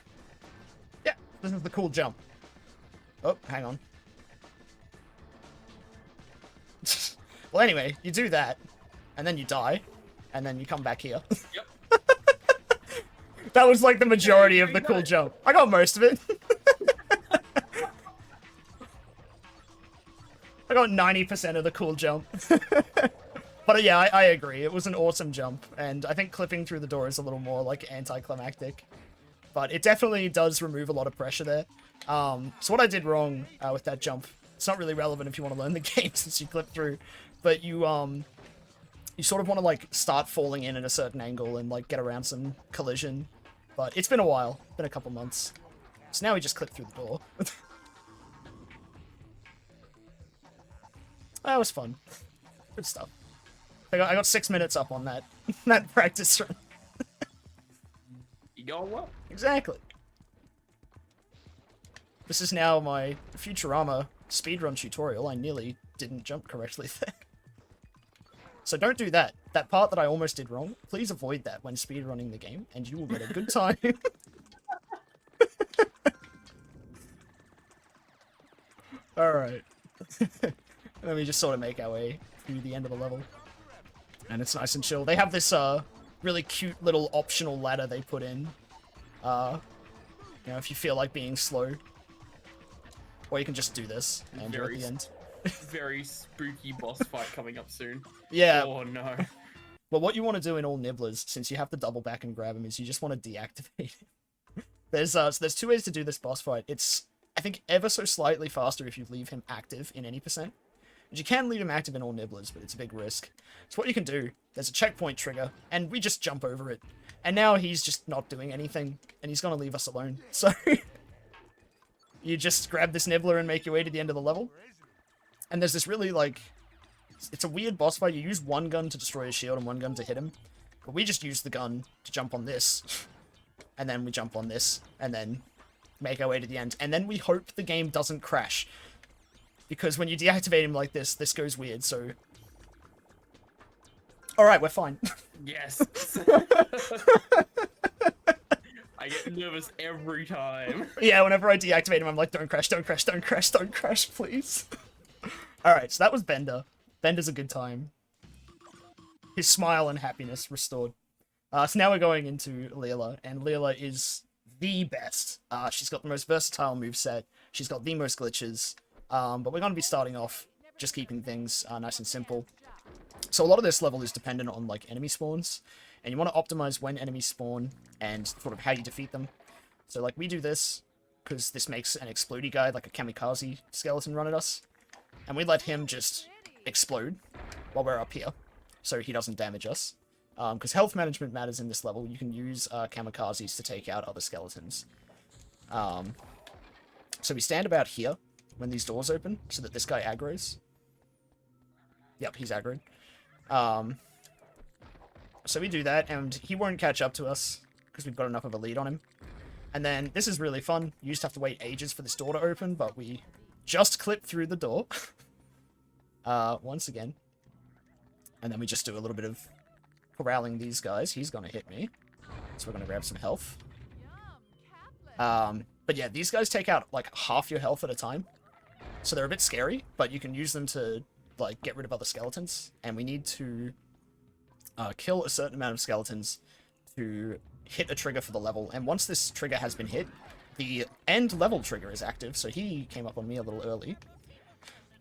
Yeah, this is the cool jump. Oh, hang on. Well, anyway, you do that, and then you die, and then you come back here. Yep. That was, like, the majority of the cool jump. I got most of it. I got 90% of the cool jump. But yeah, I agree. It was an awesome jump, and I think clipping through the door is a little more, like, anticlimactic. But it definitely does remove a lot of pressure there. So what I did wrong with that jump, it's not really relevant if you want to learn the game since you clip through, but you sort of want to, like, start falling in at a certain angle and, like, get around some collision. But it's been a while. It's been a couple months. So now we just clip through the door. That was fun. Good stuff. I got 6 minutes up on that that practice run. You going well? Exactly. This is now my Futurama speedrun tutorial. I nearly didn't jump correctly there. So don't do that. That part that I almost did wrong, please avoid that when speedrunning the game, and you will get a good time. Alright. Then we just sort of make our way through the end of the level. And it's nice and chill. They have this really cute little optional ladder they put in. You know, if you feel like being slow. Or you can just do this and do it at the end. Very spooky boss fight coming up soon. Yeah. Oh no. Well, what you want to do in all Nibblers, since you have to double back and grab him, is you just want to deactivate him. So there's two ways to do this boss fight. It's, I think, ever so slightly faster if you leave him active in any percent. But you can leave him active in all Nibblers, but it's a big risk. So what you can do, there's a checkpoint trigger, and we just jump over it. And now he's just not doing anything, and he's going to leave us alone. So you just grab this Nibbler and make your way to the end of the level. And there's this really, like, it's a weird boss fight. You use one gun to destroy his shield and one gun to hit him. But we just use the gun to jump on this. And then we jump on this, and then make our way to the end. And then we hope the game doesn't crash. Because when you deactivate him like this goes weird, so... Alright, we're fine. Yes. I get nervous every time. Yeah, whenever I deactivate him, I'm like, don't crash, don't crash, don't crash, don't crash, please. Alright, so that was Bender. Bender's a good time. His smile and happiness restored. So now we're going into Leela, and Leela is the best. She's got the most versatile moveset. She's got the most glitches. But we're going to be starting off just keeping things nice and simple. So a lot of this level is dependent on like enemy spawns, and you want to optimize when enemies spawn and sort of how you defeat them. So like we do this because this makes an explodey guy, like a kamikaze skeleton, run at us, and we let him just explode while we're up here, so he doesn't damage us. Because health management matters in this level. You can use kamikazes to take out other skeletons. So we stand about here when these doors open, so that this guy aggroes. Yep, he's aggroed. So we do that, and he won't catch up to us, because we've got enough of a lead on him. And then, this is really fun. You used to have to wait ages for this door to open, but we just clip through the door. Once again. And then we just do a little bit of corralling these guys. He's gonna hit me. So we're gonna grab some health. But yeah, these guys take out, like, half your health at a time. So they're a bit scary, but you can use them to, like, get rid of other skeletons. And we need to kill a certain amount of skeletons to hit a trigger for the level. And once this trigger has been hit, the end level trigger is active. So he came up on me a little early.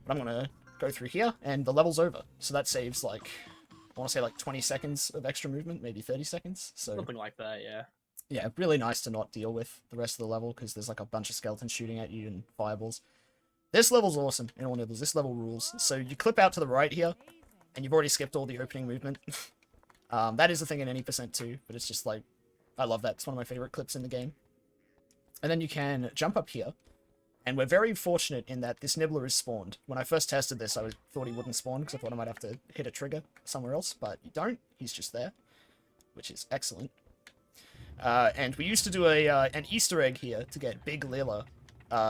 But I'm gonna go through here, and the level's over. So that saves, like, I want to say, like, 20 seconds of extra movement, maybe 30 seconds. So Something like that, yeah. yeah, really nice to not deal with the rest of the level, because there's, like, a bunch of skeletons shooting at you and fireballs. This level's awesome in all Nibbles. This level rules. So you clip out to the right here, and you've already skipped all the opening movement. That is a thing in any percent too, but it's just like, I love that. It's one of my favorite clips in the game. And then you can jump up here, and we're very fortunate in that this Nibbler is spawned. When I first tested this, I thought he wouldn't spawn, because I thought I might have to hit a trigger somewhere else, but you don't. He's just there, which is excellent. And we used to do an Easter egg here to get Big Leela,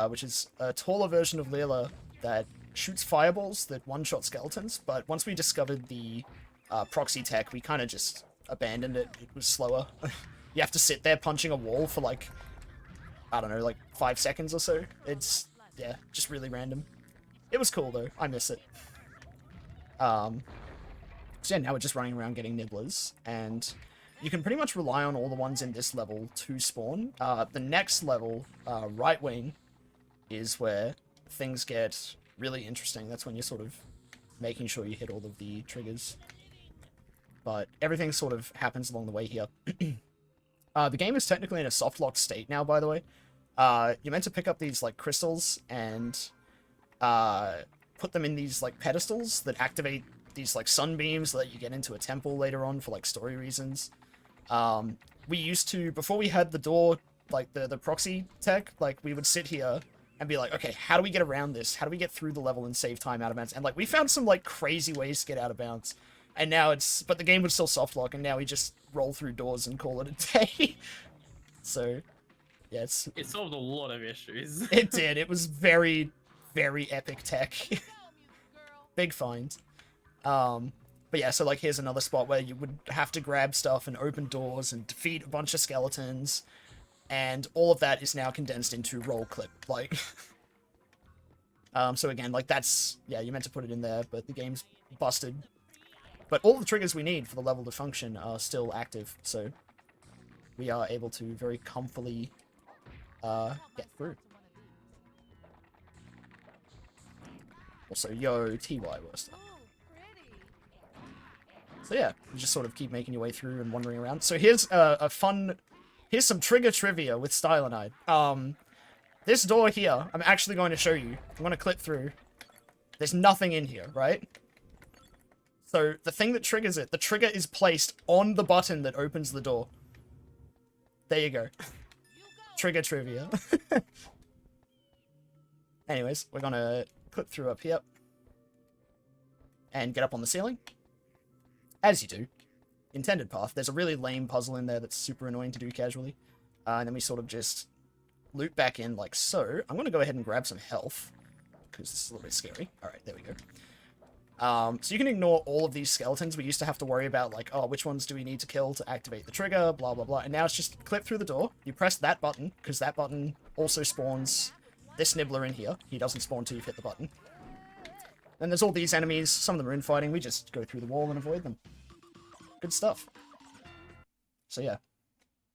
which is a taller version of Leela that shoots fireballs that one-shot skeletons, but once we discovered the proxy tech, we kind of just abandoned it. It was slower. You have to sit there punching a wall for, like, I don't know, like 5 seconds or so. It's, yeah, just really random. It was cool, though. I miss it. So yeah, now we're just running around getting Nibblers, and you can pretty much rely on all the ones in this level to spawn. The next level, right wing, is where things get really interesting. That's when you're sort of making sure you hit all of the triggers. But everything sort of happens along the way here. The game is technically in a soft locked state now, by the way. You're meant to pick up these, like, crystals and put them in these, like, pedestals that activate these, like, sunbeams that you get into a temple later on for, like, story reasons. We used to, before we had the door, like, the proxy tech, like, we would sit here and be like, okay, how do we get around this? How do we get through the level and save time out of bounds? And, like, we found some, like, crazy ways to get out of bounds. And now it's, but the game would still soft lock, and now we just roll through doors and call it a day. So, yeah, It solved a lot of issues. it did. It was very, very epic tech. Big find. But yeah, so like here's another spot where you would have to grab stuff and open doors and defeat a bunch of skeletons, and all of that is now condensed into roll clip. Like, so again, like that's, yeah, you meant to put it in there, but the game's busted. But all the triggers we need for the level to function are still active, so we are able to very comfortably get through. Also, yo, TY worst. So yeah, you just sort of keep making your way through and wandering around. So here's here's some trigger trivia with stylonide. This door here, I'm actually going to show you. I'm going to click through. There's nothing in here, right? So the thing that triggers it, the trigger is placed on the button that opens the door. There you go. Trigger trivia. Anyways, we're going to click through up here and get up on the ceiling. As you do. Intended path. There's a really lame puzzle in there that's super annoying to do casually. And then we sort of just loop back in like so. I'm going to go ahead and grab some health, because this is a little bit scary. Alright, there we go. So you can ignore all of these skeletons. We used to have to worry about, like, oh, which ones do we need to kill to activate the trigger, blah, blah, blah. And now it's just clip through the door. You press that button, because that button also spawns this nibbler in here. He doesn't spawn until you've hit the button. Then there's all these enemies. Some of them are infighting. We just go through the wall and avoid them. Good stuff. So yeah.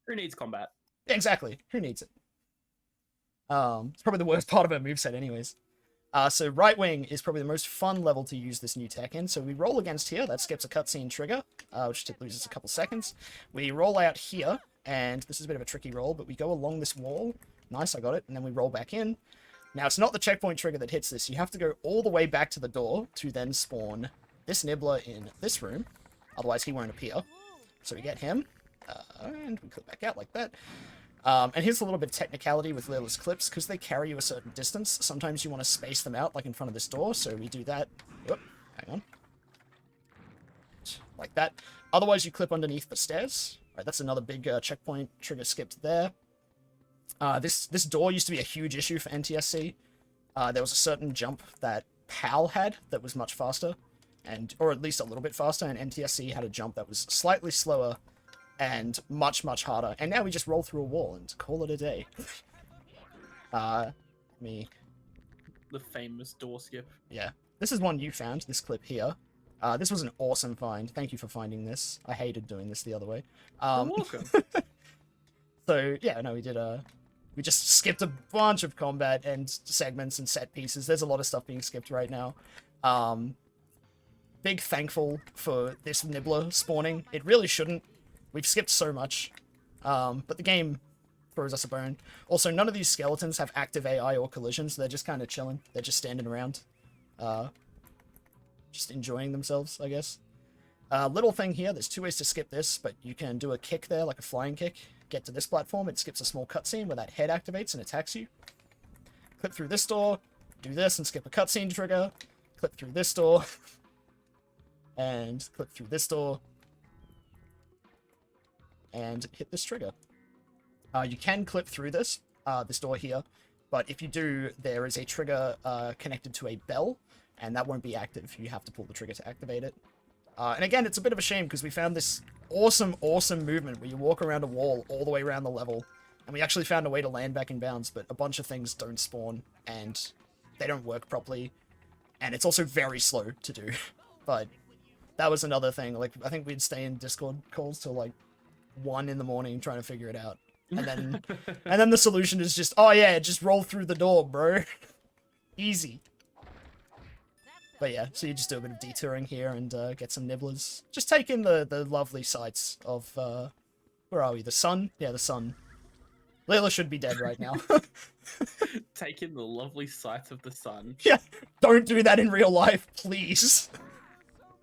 Who needs combat? Exactly. Who needs it? It's probably the worst part of our moveset anyways. So right wing is probably the most fun level to use this new tech in. So we roll against here. That skips a cutscene trigger, which loses a couple seconds. We roll out here, and this is a bit of a tricky roll, but we go along this wall. Nice, I got it. And then we roll back in. Now, it's not the checkpoint trigger that hits this. You have to go all the way back to the door to then spawn this nibbler in this room. Otherwise, he won't appear. So we get him, and we click back out like that. And here's a little bit of technicality with Lila's clips, because they carry you a certain distance. Sometimes you want to space them out, like in front of this door, so we do that. Whoop, hang on. Like that. Otherwise, you clip underneath the stairs. Right, that's another big checkpoint trigger skipped there. This door used to be a huge issue for NTSC. There was a certain jump that PAL had that was much faster, or at least a little bit faster, and NTSC had a jump that was slightly slower and much, much harder. And now we just roll through a wall and call it a day. The famous door skip. Yeah. This is one you found, this clip here. This was an awesome find. Thank you for finding this. I hated doing this the other way. You're welcome. So, yeah, no, we just skipped a bunch of combat and segments and set pieces. There's a lot of stuff being skipped right now. Big thankful for this nibbler spawning. It really shouldn't. We've skipped so much. But the game throws us a bone. Also, none of these skeletons have active AI or collisions. They're just kind of chilling. They're just standing around. Just enjoying themselves, I guess. Little thing here, there's two ways to skip this, but you can do a kick there, like a flying kick. Get to this platform, it skips a small cutscene where that head activates and attacks you. Clip through this door, do this and skip a cutscene trigger. Clip through this door, and clip through this door, and hit this trigger. You can clip through this door here, but if you do, there is a trigger connected to a bell, and that won't be active. You have to pull the trigger to activate it. And again, it's a bit of a shame because we found this awesome, awesome movement where you walk around a wall all the way around the level, and we actually found a way to land back in bounds, but a bunch of things don't spawn, and they don't work properly, and it's also very slow to do. But that was another thing. Like, I think we'd stay in Discord calls till like 1 in the morning trying to figure it out. And then the solution is just, oh yeah, just roll through the door, bro. Easy. But yeah, so you just do a bit of detouring here and get some nibblers. Just take in the lovely sights of, where are we? The sun? Yeah, the sun. Layla should be dead right now. Take in the lovely sights of the sun. Yeah, don't do that in real life, please.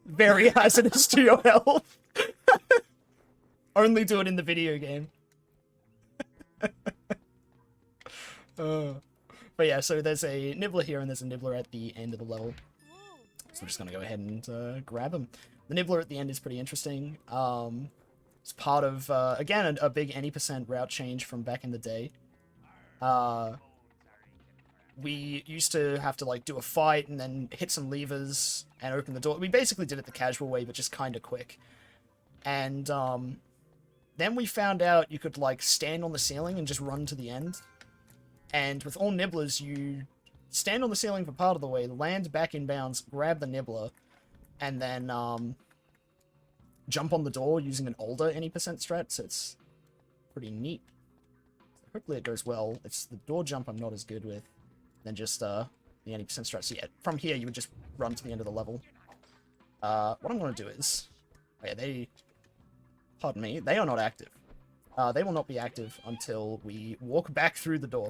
Very hazardous to your health. Only do it in the video game. But yeah, so there's a nibbler here and there's a nibbler at the end of the level. So we're just going to go ahead and grab him. The nibbler at the end is pretty interesting. It's part of, again, a big any% route change from back in the day. we used to have to like do a fight and then hit some levers and open the door. We basically did it the casual way, but just kind of quick. And then we found out you could like stand on the ceiling and just run to the end. And with all nibblers, you stand on the ceiling for part of the way, land back in bounds, grab the nibbler, and then jump on the door using an older any percent strat. So it's pretty neat. Hopefully it goes well. It's the door jump I'm not as good with than just the any percent strat. So yeah, from here you would just run to the end of the level. What I'm going to do is, oh yeah, pardon me, they are not active. They will not be active until we walk back through the door.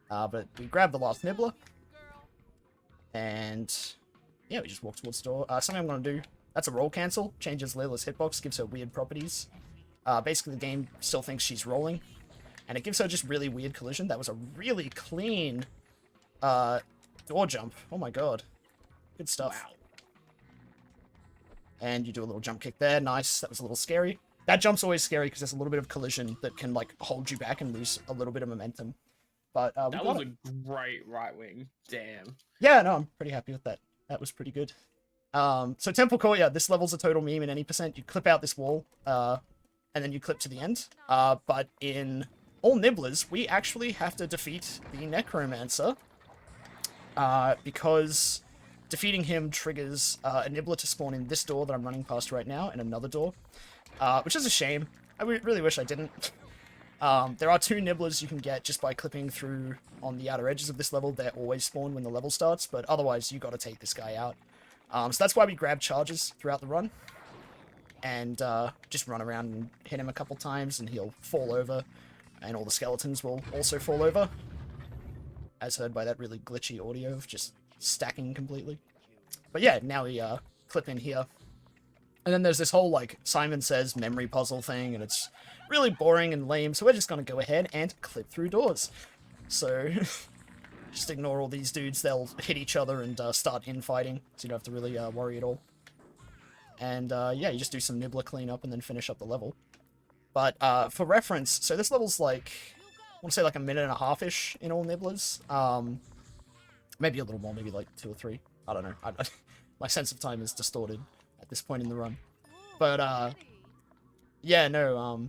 But we grab the last nibbler, and yeah, we just walk towards the door. Something I'm going to do, that's a roll cancel, changes Layla's hitbox, gives her weird properties. Basically the game still thinks she's rolling, and it gives her just really weird collision. That was a really clean door jump. Oh my god. Good stuff. Wow. And you do a little jump kick there. Nice. That was a little scary. That jump's always scary because there's a little bit of collision that can like hold you back and lose a little bit of momentum. But that was a great right wing. Damn. Yeah, no, I'm pretty happy with that. That was pretty good. So Temple Courtyard, this level's a total meme in any percent. You clip out this wall, and then you clip to the end. But in all Nibblers, we actually have to defeat the Necromancer, because defeating him triggers a Nibbler to spawn in this door that I'm running past right now, and another door, which is a shame. I really wish I didn't. There are 2 Nibblers you can get just by clipping through on the outer edges of this level. They're always spawned when the level starts, but otherwise you gotta take this guy out. So that's why we grab charges throughout the run, and just run around and hit him a couple times, and he'll fall over, and all the skeletons will also fall over, as heard by that really glitchy audio of just stacking completely. But yeah, now we clip in here. And then there's this whole, like, Simon Says memory puzzle thing, and it's really boring and lame, so we're just gonna go ahead and clip through doors. So, just ignore all these dudes, they'll hit each other and start infighting, so you don't have to really worry at all. And yeah, you just do some nibbler cleanup and then finish up the level. But for reference, so this level's like, I want to say like a minute and a half-ish in all nibblers. Maybe a little more, maybe like 2 or 3. I don't know. My sense of time is distorted at this point in the run. But yeah, no,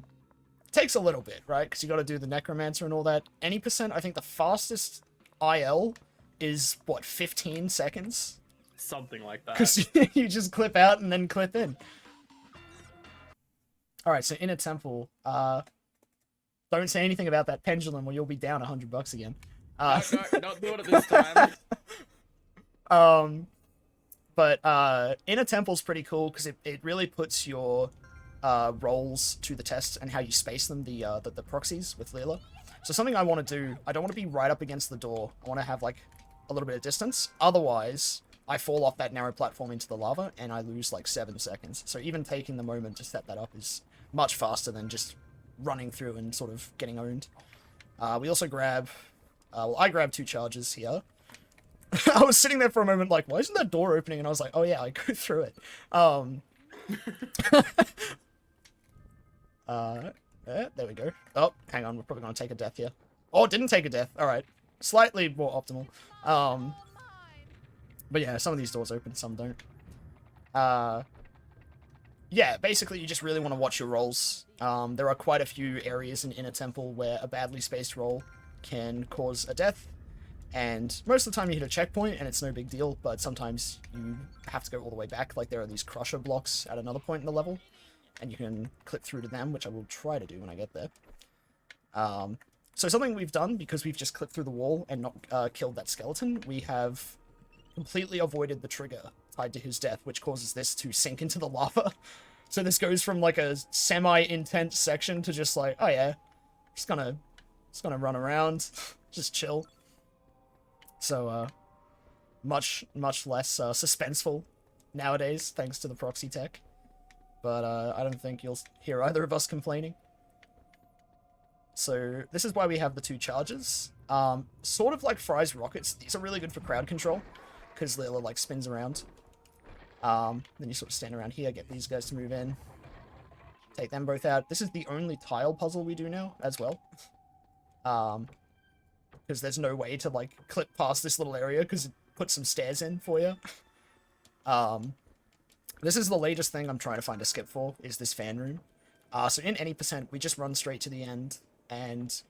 it takes a little bit, right? Because you got to do the Necromancer and all that. Any percent, I think the fastest IL is, what, 15 seconds? Something like that. Because you just clip out and then clip in. Alright, so in a temple, don't say anything about that pendulum or you'll be down $100 again. No, not doing it this time. But Inner Temple's pretty cool because it really puts your rolls to the test and how you space them, the proxies with Leela. So something I want to do, I don't want to be right up against the door. I want to have like a little bit of distance. Otherwise, I fall off that narrow platform into the lava and I lose like 7 seconds. So even taking the moment to set that up is much faster than just running through and sort of getting owned. We also grab, well, I grabbed 2 charges here. I was sitting there for a moment like, why isn't that door opening? And I was like, oh yeah, I go through it. There we go. Oh, hang on, we're probably going to take a death here. Oh, didn't take a death. Alright. Slightly more optimal. But yeah, some of these doors open, some don't. Yeah, basically you just really want to watch your rolls. There are quite a few areas in Inner Temple where a badly spaced roll can cause a death. And most of the time you hit a checkpoint and it's no big deal, but sometimes you have to go all the way back. Like there are these crusher blocks at another point in the level, and you can clip through to them, which I will try to do when I get there. So something we've done, because we've just clipped through the wall and not killed that skeleton, we have completely avoided the trigger tied to his death, which causes this to sink into the lava. So this goes from like a semi-intense section to just like, oh yeah, just gonna run around, just chill. So, much less suspenseful nowadays, thanks to the proxy tech. But I don't think you'll hear either of us complaining. So this is why we have the 2 charges. Sort of like Fry's rockets, these are really good for crowd control, because Leela like spins around. Then you sort of stand around here, get these guys to move in, take them both out. This is the only tile puzzle we do now, as well. because there's no way to like clip past this little area because it puts some stairs in for you. This is the latest thing I'm trying to find a skip for, is this fan room. So in any percent, we just run straight to the end, and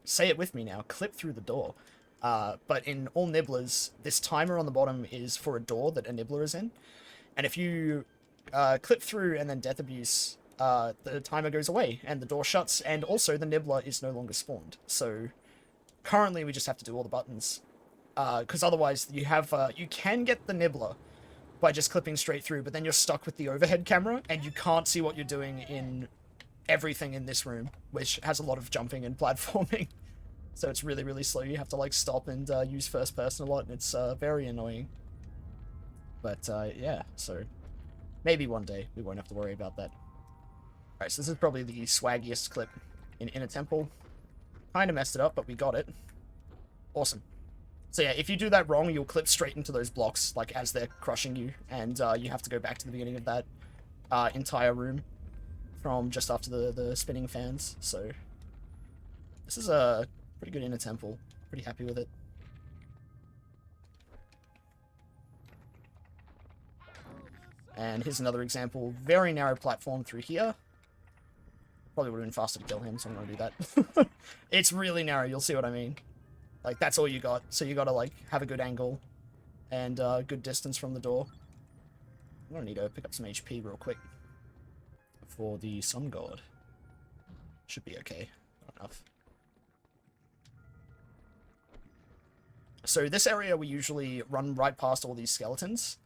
say it with me now, clip through the door. But in all Nibblers, this timer on the bottom is for a door that a Nibbler is in. And if you clip through and then death abuse, the timer goes away, and the door shuts, and also the Nibbler is no longer spawned. So currently we just have to do all the buttons. Because otherwise you have, you can get the Nibbler by just clipping straight through, but then you're stuck with the overhead camera, and you can't see what you're doing in everything in this room, which has a lot of jumping and platforming. So it's really, really slow. You have to, like, stop and use first person a lot, and it's very annoying. But, yeah, so maybe one day we won't have to worry about that. Alright, so this is probably the swaggiest clip in Inner Temple. Kinda messed it up, but we got it. Awesome. So yeah, if you do that wrong, you'll clip straight into those blocks, like, as they're crushing you, and you have to go back to the beginning of that entire room from just after the spinning fans. So this is a pretty good Inner Temple. Pretty happy with it. And here's another example. Very narrow platform through here. Probably would have been faster to kill him, so I'm going to do that. It's really narrow, you'll see what I mean. Like, that's all you got. So you got to, like, have a good angle and good distance from the door. I'm going to need to pick up some HP real quick for the Sun God. Should be okay. Not enough. So this area, we usually run right past all these skeletons.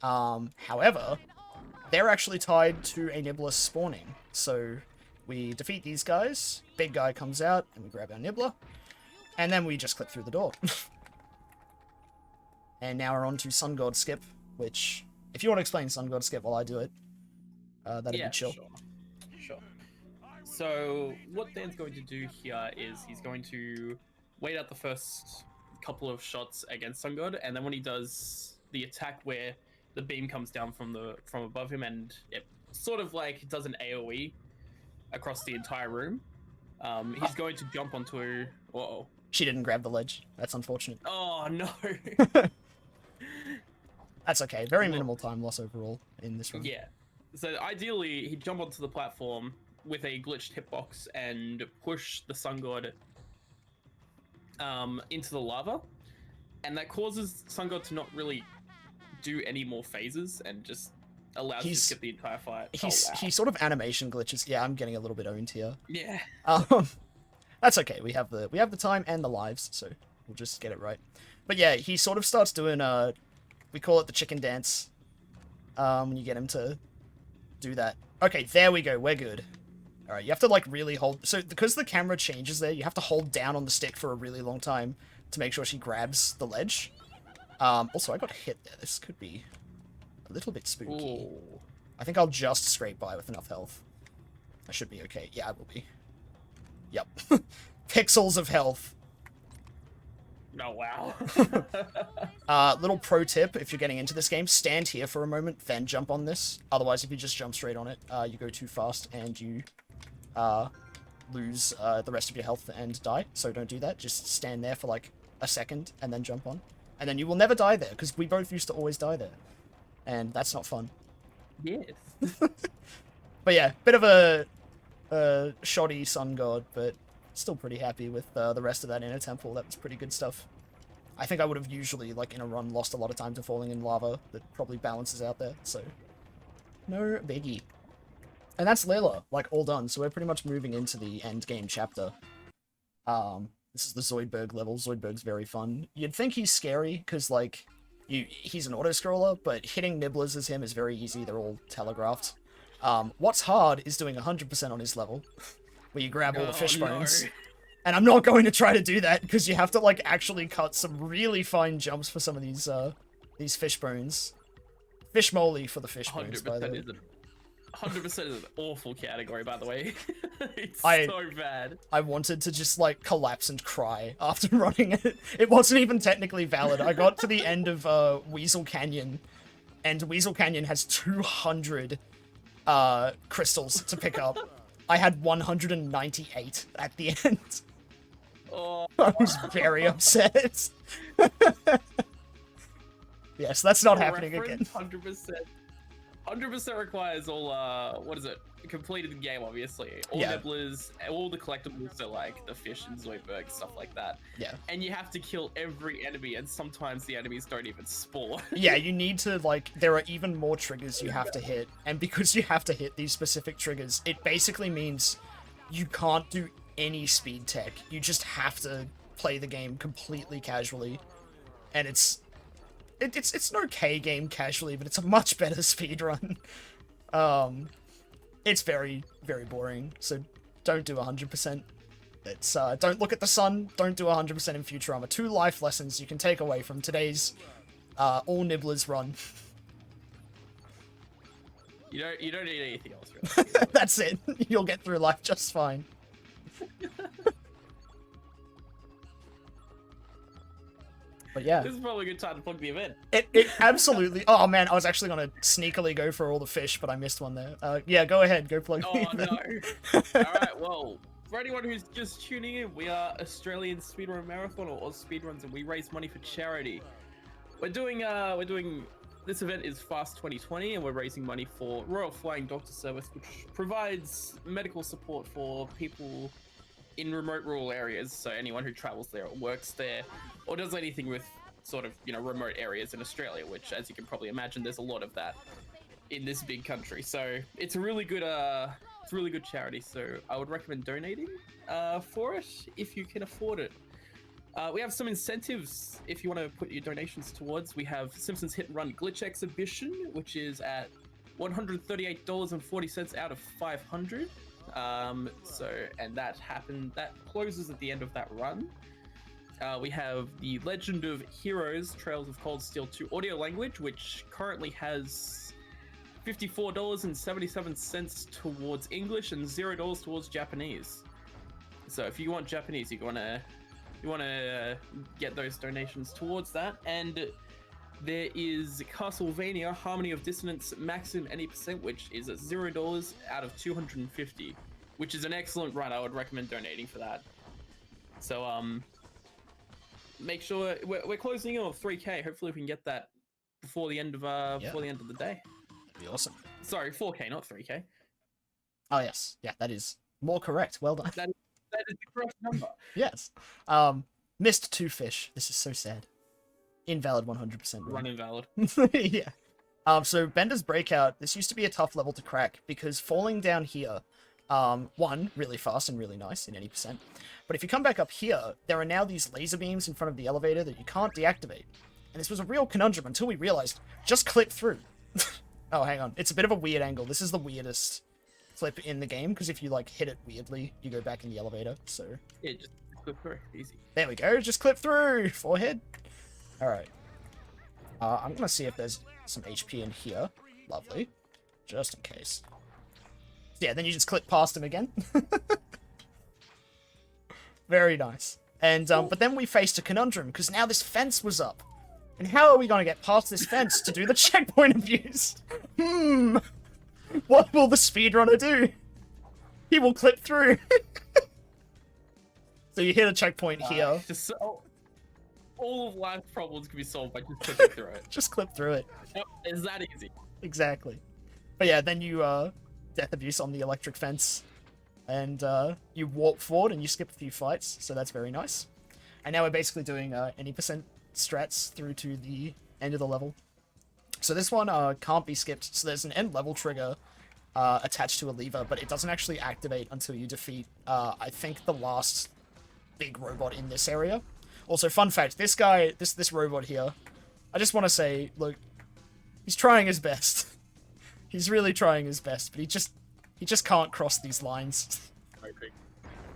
However, they're actually tied to a Nibbler spawning. So we defeat these guys, big guy comes out, and we grab our Nibbler. And then we just clip through the door. And now we're on to Sun God Skip, which, if you want to explain Sun God Skip while I do it, that'd be chill. Sure. So, what Dan's going to do here is he's going to wait out the first couple of shots against Sun God, and then when he does the attack where the beam comes down from above him, and it sort of like does an AoE across the entire room, he's going to jump onto... Whoa. She didn't grab the ledge. That's unfortunate. Oh, no. That's okay. Very minimal time loss overall in this room. Yeah. So ideally, he'd jump onto the platform with a glitched hitbox and push the Sun God into the lava. And that causes Sun God to not really do any more phases and just allows you to skip the entire fight. He sort of animation glitches. Yeah, I'm getting a little bit owned here. Yeah. That's okay. We have the time and the lives, so we'll just get it right. But yeah, he sort of starts doing we call it the chicken dance. When you get him to do that. Okay, there we go. We're good. All right, you have to like really hold. So because the camera changes there, you have to hold down on the stick for a really long time to make sure she grabs the ledge. Also, I got hit there. This could be a little bit spooky. Ooh. I think I'll just scrape by with enough health. I should be okay. Yeah, I will be. Yep. Pixels of health. Oh, wow. Little pro tip, if you're getting into this game, stand here for a moment, then jump on this. Otherwise, if you just jump straight on it, you go too fast and you lose the rest of your health and die. So don't do that. Just stand there for like a second and then jump on. And then you will never die there, because we both used to always die there. And that's not fun. Yes. But yeah, bit of a shoddy Sun God, but still pretty happy with the rest of that Inner Temple. That was pretty good stuff. I think I would have usually, like, in a run, lost a lot of time to falling in lava. That probably balances out there, so no biggie. And that's Layla, like, all done, so we're pretty much moving into the end game chapter. This is the Zoidberg level. Zoidberg's very fun. You'd think he's scary, because, like, he's an auto-scroller, but hitting Nibblers as him is very easy. They're all telegraphed. What's hard is doing 100% on his level, where you grab all the fish bones. No. And I'm not going to try to do that, because you have to, like, actually cut some really fine jumps for some of these fish bones. Fish moly for the fish bones, by the way. 100% is an awful category, by the way. It's so bad. I wanted to just, like, collapse and cry after running it. It wasn't even technically valid. I got to the end of Weasel Canyon, and Weasel Canyon has 200 crystals to pick up. I had 198 at the end. Oh, I was very upset. Yes, that's not happening again. 100%. 100% requires all, what is it? Completed the game, obviously. All Yeah. nibblers, all the collectibles, so like the fish and Zoidberg, stuff like that. Yeah. And you have to kill every enemy, and sometimes the enemies don't even spawn. Yeah, you need to, like, there are even more triggers you have to hit, and because you have to hit these specific triggers, it basically means you can't do any speed tech. You just have to play the game completely casually, and it's an okay game casually, but it's a much better speedrun. It's very, very boring, so don't do 100%. It's, don't look at the sun, don't do 100% in Futurama. 2 life lessons you can take away from today's, all Nibblers run. You don't need anything else, really. That's it. You'll get through life just fine. But yeah. This is probably a good time to plug the event. It absolutely... Oh man, I was actually going to sneakily go for all the fish, but I missed one there. Yeah, go ahead, go plug the event. No. Alright, well, for anyone who's just tuning in, we are Australian Speedrun Marathon, or Oz Speedruns, and we raise money for charity. We're doing, this event is Fast 2020, and we're raising money for Royal Flying Doctor Service, which provides medical support for people in remote rural areas, so anyone who travels there or works there, or does anything with sort of, remote areas in Australia, which, as you can probably imagine, there's a lot of that in this big country. So it's a really good, charity. So I would recommend donating for it if you can afford it. We have some incentives if you want to put your donations towards. We have Simpsons Hit and Run Glitch Exhibition, which is at $138.40 out of 500. And that closes at the end of that run. We have the Legend of Heroes Trails of Cold Steel 2 audio language, which currently has $54.77 towards English and $0 towards Japanese. So if you want Japanese, you want to get those donations towards that. And there is Castlevania Harmony of Dissonance Maximum any percent, which is at $0 out of 250, which is an excellent run. I would recommend donating for that. So make sure we're closing in on 3K. Hopefully we can get that before the end of before the end of the day. That'd be awesome. Sorry, 4K, not 3K. Oh yes, yeah, that is more correct. Well done. That is the correct number. Yes. Missed 2 fish. This is so sad. Invalid 100% Run invalid. Yeah. So Bender's Breakout, this used to be a tough level to crack because falling down here, one, really fast and really nice in any percent. But if you come back up here, there are now these laser beams in front of the elevator that you can't deactivate. And this was a real conundrum until we realized, just clip through. Oh, hang on. It's a bit of a weird angle. This is the weirdest flip in the game, because if you, like, hit it weirdly, you go back in the elevator, so... Yeah, just clip through. Easy. There we go. Just clip through. Forehead. Alright. I'm gonna see if there's some HP in here. Lovely. Just in case. Yeah, then you just clip past him again. Very nice. And, but then we faced a conundrum, because now this fence was up. And how are we gonna get past this fence to do the checkpoint abuse? What will the speedrunner do? He will clip through. So you hit a checkpoint here. Just all of life's problems can be solved by just clipping through it. Just clip through it. Yep, it's that easy. Exactly. But yeah, then you, death abuse on the electric fence. And, you warp forward and you skip a few fights, so that's very nice. And now we're basically doing, any percent strats through to the end of the level. So this one, can't be skipped. So there's an end level trigger, attached to a lever, but it doesn't actually activate until you defeat, I think the last big robot in this area. Also, fun fact, this guy, this robot here, I just want to say, look, he's trying his best. He's really trying his best, but he just can't cross these lines. Coping.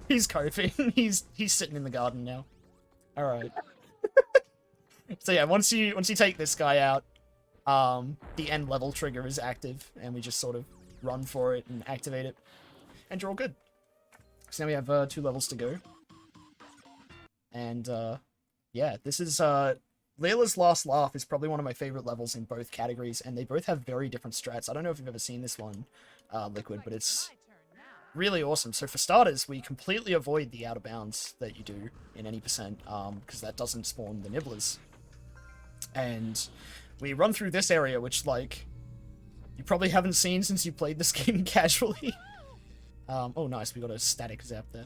He's coping. He's sitting in the garden now. All right. So yeah, once you take this guy out, the end level trigger is active, and we just sort of run for it and activate it, and you're all good. So now we have 2 levels to go. And, yeah, this is, Layla's Last Laugh is probably one of my favorite levels in both categories, and they both have very different strats. I don't know if you've ever seen this one, Liquid, but it's really awesome. So for starters, we completely avoid the out of bounds that you do in any percent, because that doesn't spawn the Nibblers. And we run through this area, which, like, you probably haven't seen since you played this game casually. Oh, nice, we got a static zap there.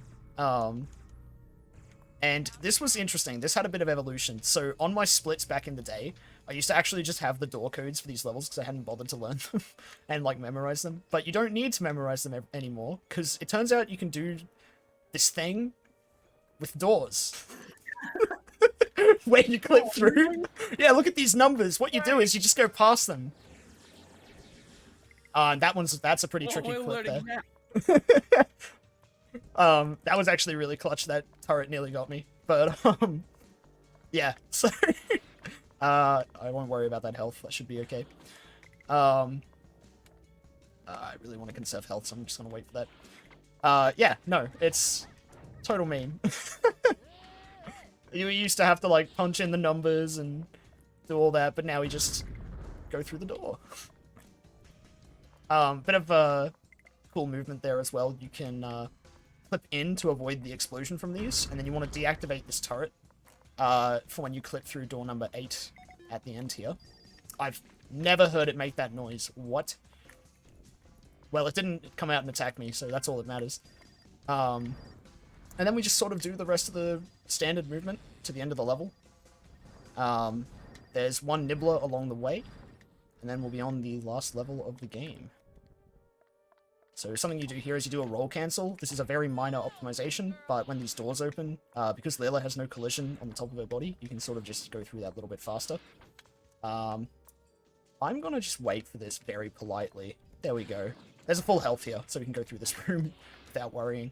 And this was interesting. This had a bit of evolution. So on my splits back in the day, I used to actually just have the door codes for these levels because I hadn't bothered to learn them and, like, memorize them. But you don't need to memorize them anymore, because it turns out you can do this thing with doors. Where you clip through. Yeah, look at these numbers. What you do is you just go past them. That's a pretty tricky clip there. That was actually really clutch. That turret nearly got me. But, yeah, so, I won't worry about that health. That should be okay. I really want to conserve health, so I'm just gonna wait for that. Yeah, no, it's total meme. You used to have to, like, punch in the numbers and do all that, but now we just go through the door. Bit of cool movement there as well. You can clip in to avoid the explosion from these, and then you want to deactivate this turret for when you clip through door number 8 at the end here. I've never heard it make that noise. What? Well, it didn't come out and attack me, so that's all that matters. And then we just sort of do the rest of the standard movement to the end of the level. There's one nibbler along the way, and then we'll be on the last level of the game. So something you do here is you do a roll cancel. This is a very minor optimization, but when these doors open, because Layla has no collision on the top of her body, you can sort of just go through that a little bit faster. I'm gonna just wait for this very politely. There we go. There's a full health here, so we can go through this room without worrying.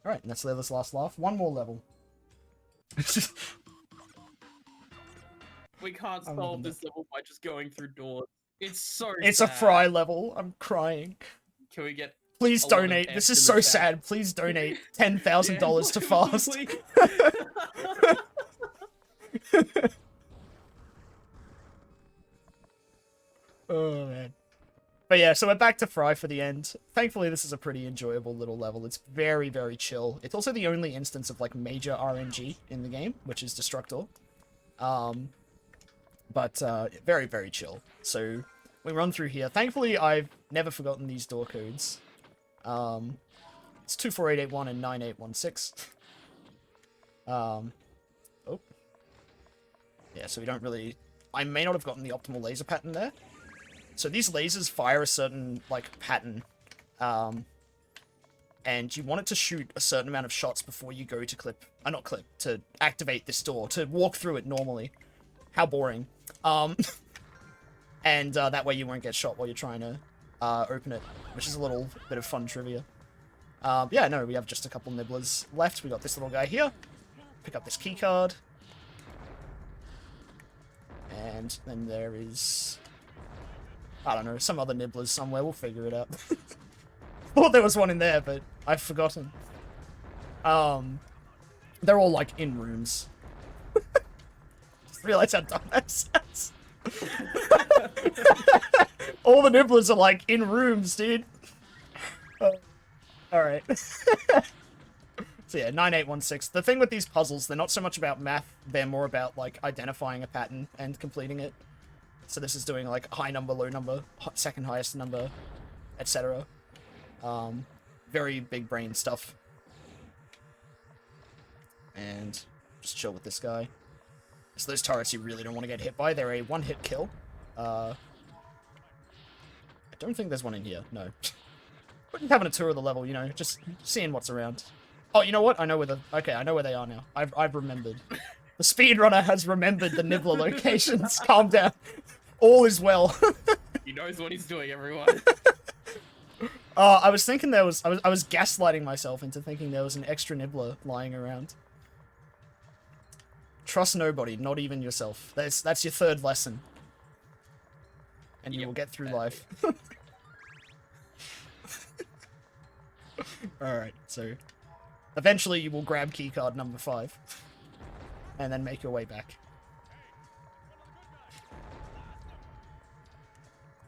Alright, and that's Layla's last laugh. One more level. We can't solve this level by just going through doors. It's so It's sad. a fry level. I'm crying. Can we get... Please donate. This is so sad. Please donate $10,000 to Fast. Oh, man. But yeah, so we're back to Fry for the end. Thankfully, this is a pretty enjoyable little level. It's very, very chill. It's also the only instance of, like, major RNG in the game, which is Destructor. But very, very chill. So we run through here. Thankfully, I've never forgotten these door codes. It's 24881 and 9816. Oh. Yeah, so we don't really... I may not have gotten the optimal laser pattern there. So these lasers fire a certain, like, pattern. And you want it to shoot a certain amount of shots before you go to to activate this door, to walk through it normally. How boring. And that way you won't get shot while you're trying to open it, which is a little bit of fun trivia. Yeah, no, we have just a couple nibblers left. We got this little guy here. Pick up this key card. And then there is... I don't know, some other nibblers somewhere. We'll figure it out. Thought there was one in there, but I've forgotten. They're all, like, in rooms. Just realized how dumb that sounds. All the nibblers are, like, in rooms, dude. Alright. So yeah, 9816. The thing with these puzzles, they're not so much about math, they're more about, like, identifying a pattern and completing it. So this is doing, like, high number, low number, second highest number, etc. Very big brain stuff. And just chill with this guy. So those turrets you really don't want to get hit by. They're a one-hit kill. I don't think there's one in here, no. But having a tour of the level, you know, just seeing what's around. Oh, you know what? I know where I know where they are now. I've remembered. The speedrunner has remembered the nibbler locations. Calm down. All is well. He knows what he's doing, everyone. I was thinking I was gaslighting myself into thinking there was an extra nibbler lying around. Trust nobody, not even yourself. That's your third lesson. And you will get through life. Alright, so... Eventually you will grab keycard number 5. And then make your way back.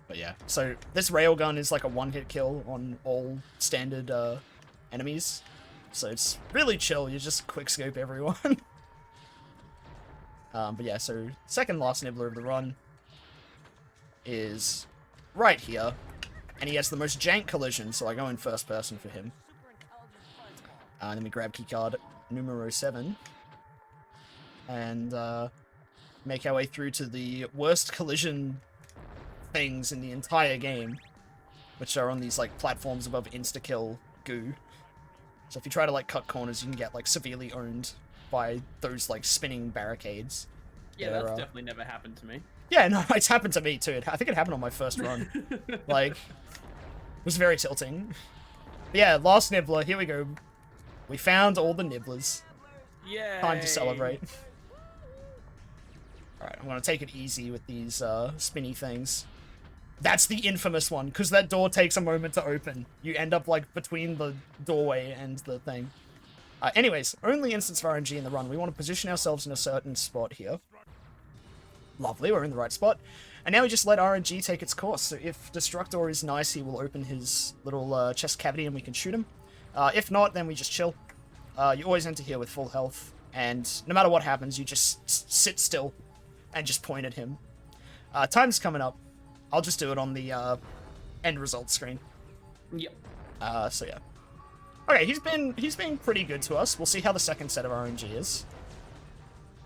But yeah, So this railgun is like a one-hit kill on all standard enemies. So it's really chill. You just quick scope everyone. But yeah, so second last Nibbler of the run is right here. And he has the most jank collision, so I go in first person for him. And then we grab keycard numero 7. And make our way through to the worst collision things in the entire game. Which are on these like platforms above insta-kill goo. So if you try to like cut corners, you can get like severely owned by those like spinning barricades. Yeah, that's definitely never happened to me. Yeah, no, it's happened to me too. I think it happened on my first run. Like, it was very tilting. But yeah, last Nibbler, here we go. We found all the Nibblers. Yeah. Time to celebrate. Alright, I'm gonna take it easy with these spinny things. That's the infamous one, because that door takes a moment to open. You end up, like, between the doorway and the thing. Anyways, only instance of RNG in the run. We want to position ourselves in a certain spot here. Lovely, we're in the right spot. And now we just let RNG take its course. So if Destructor is nice, he will open his little chest cavity and we can shoot him. If not, then we just chill. You always enter here with full health. And no matter what happens, you just sit still and just point at him. Time's coming up. I'll just do it on the end result screen. Yep. So yeah. Okay, he's been pretty good to us. We'll see how the second set of RNG is.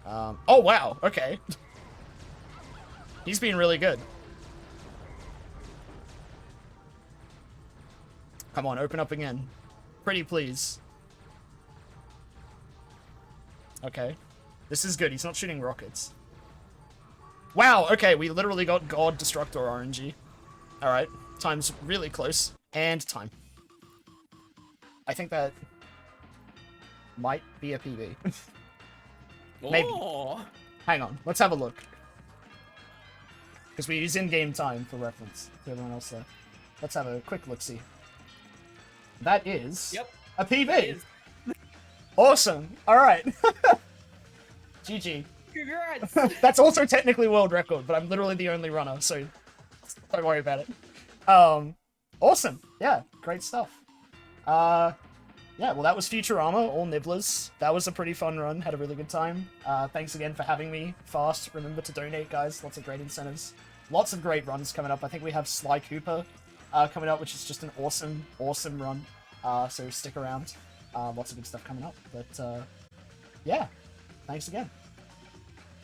Oh wow, okay. He's been really good. Come on, open up again. Pretty please. Okay. This is good, he's not shooting rockets. Wow, okay, we literally got God Destructor RNG. Alright, time's really close. And time. I think that might be a PB. Maybe. Oh. Hang on, let's have a look. Because we use in-game time for reference to everyone else there. Let's have a quick look-see. That is a PB! Awesome! Alright. GG. Congrats! That's also technically world record, but I'm literally the only runner, so don't worry about it. Awesome. Yeah, great stuff. Yeah, well, that was Futurama, all Nibblers. That was a pretty fun run, had a really good time. Thanks again for having me. Fast, remember to donate, guys. Lots of great incentives. Lots of great runs coming up. I think we have Sly Cooper coming up, which is just an awesome, awesome run. So stick around. Lots of good stuff coming up. But, yeah, thanks again.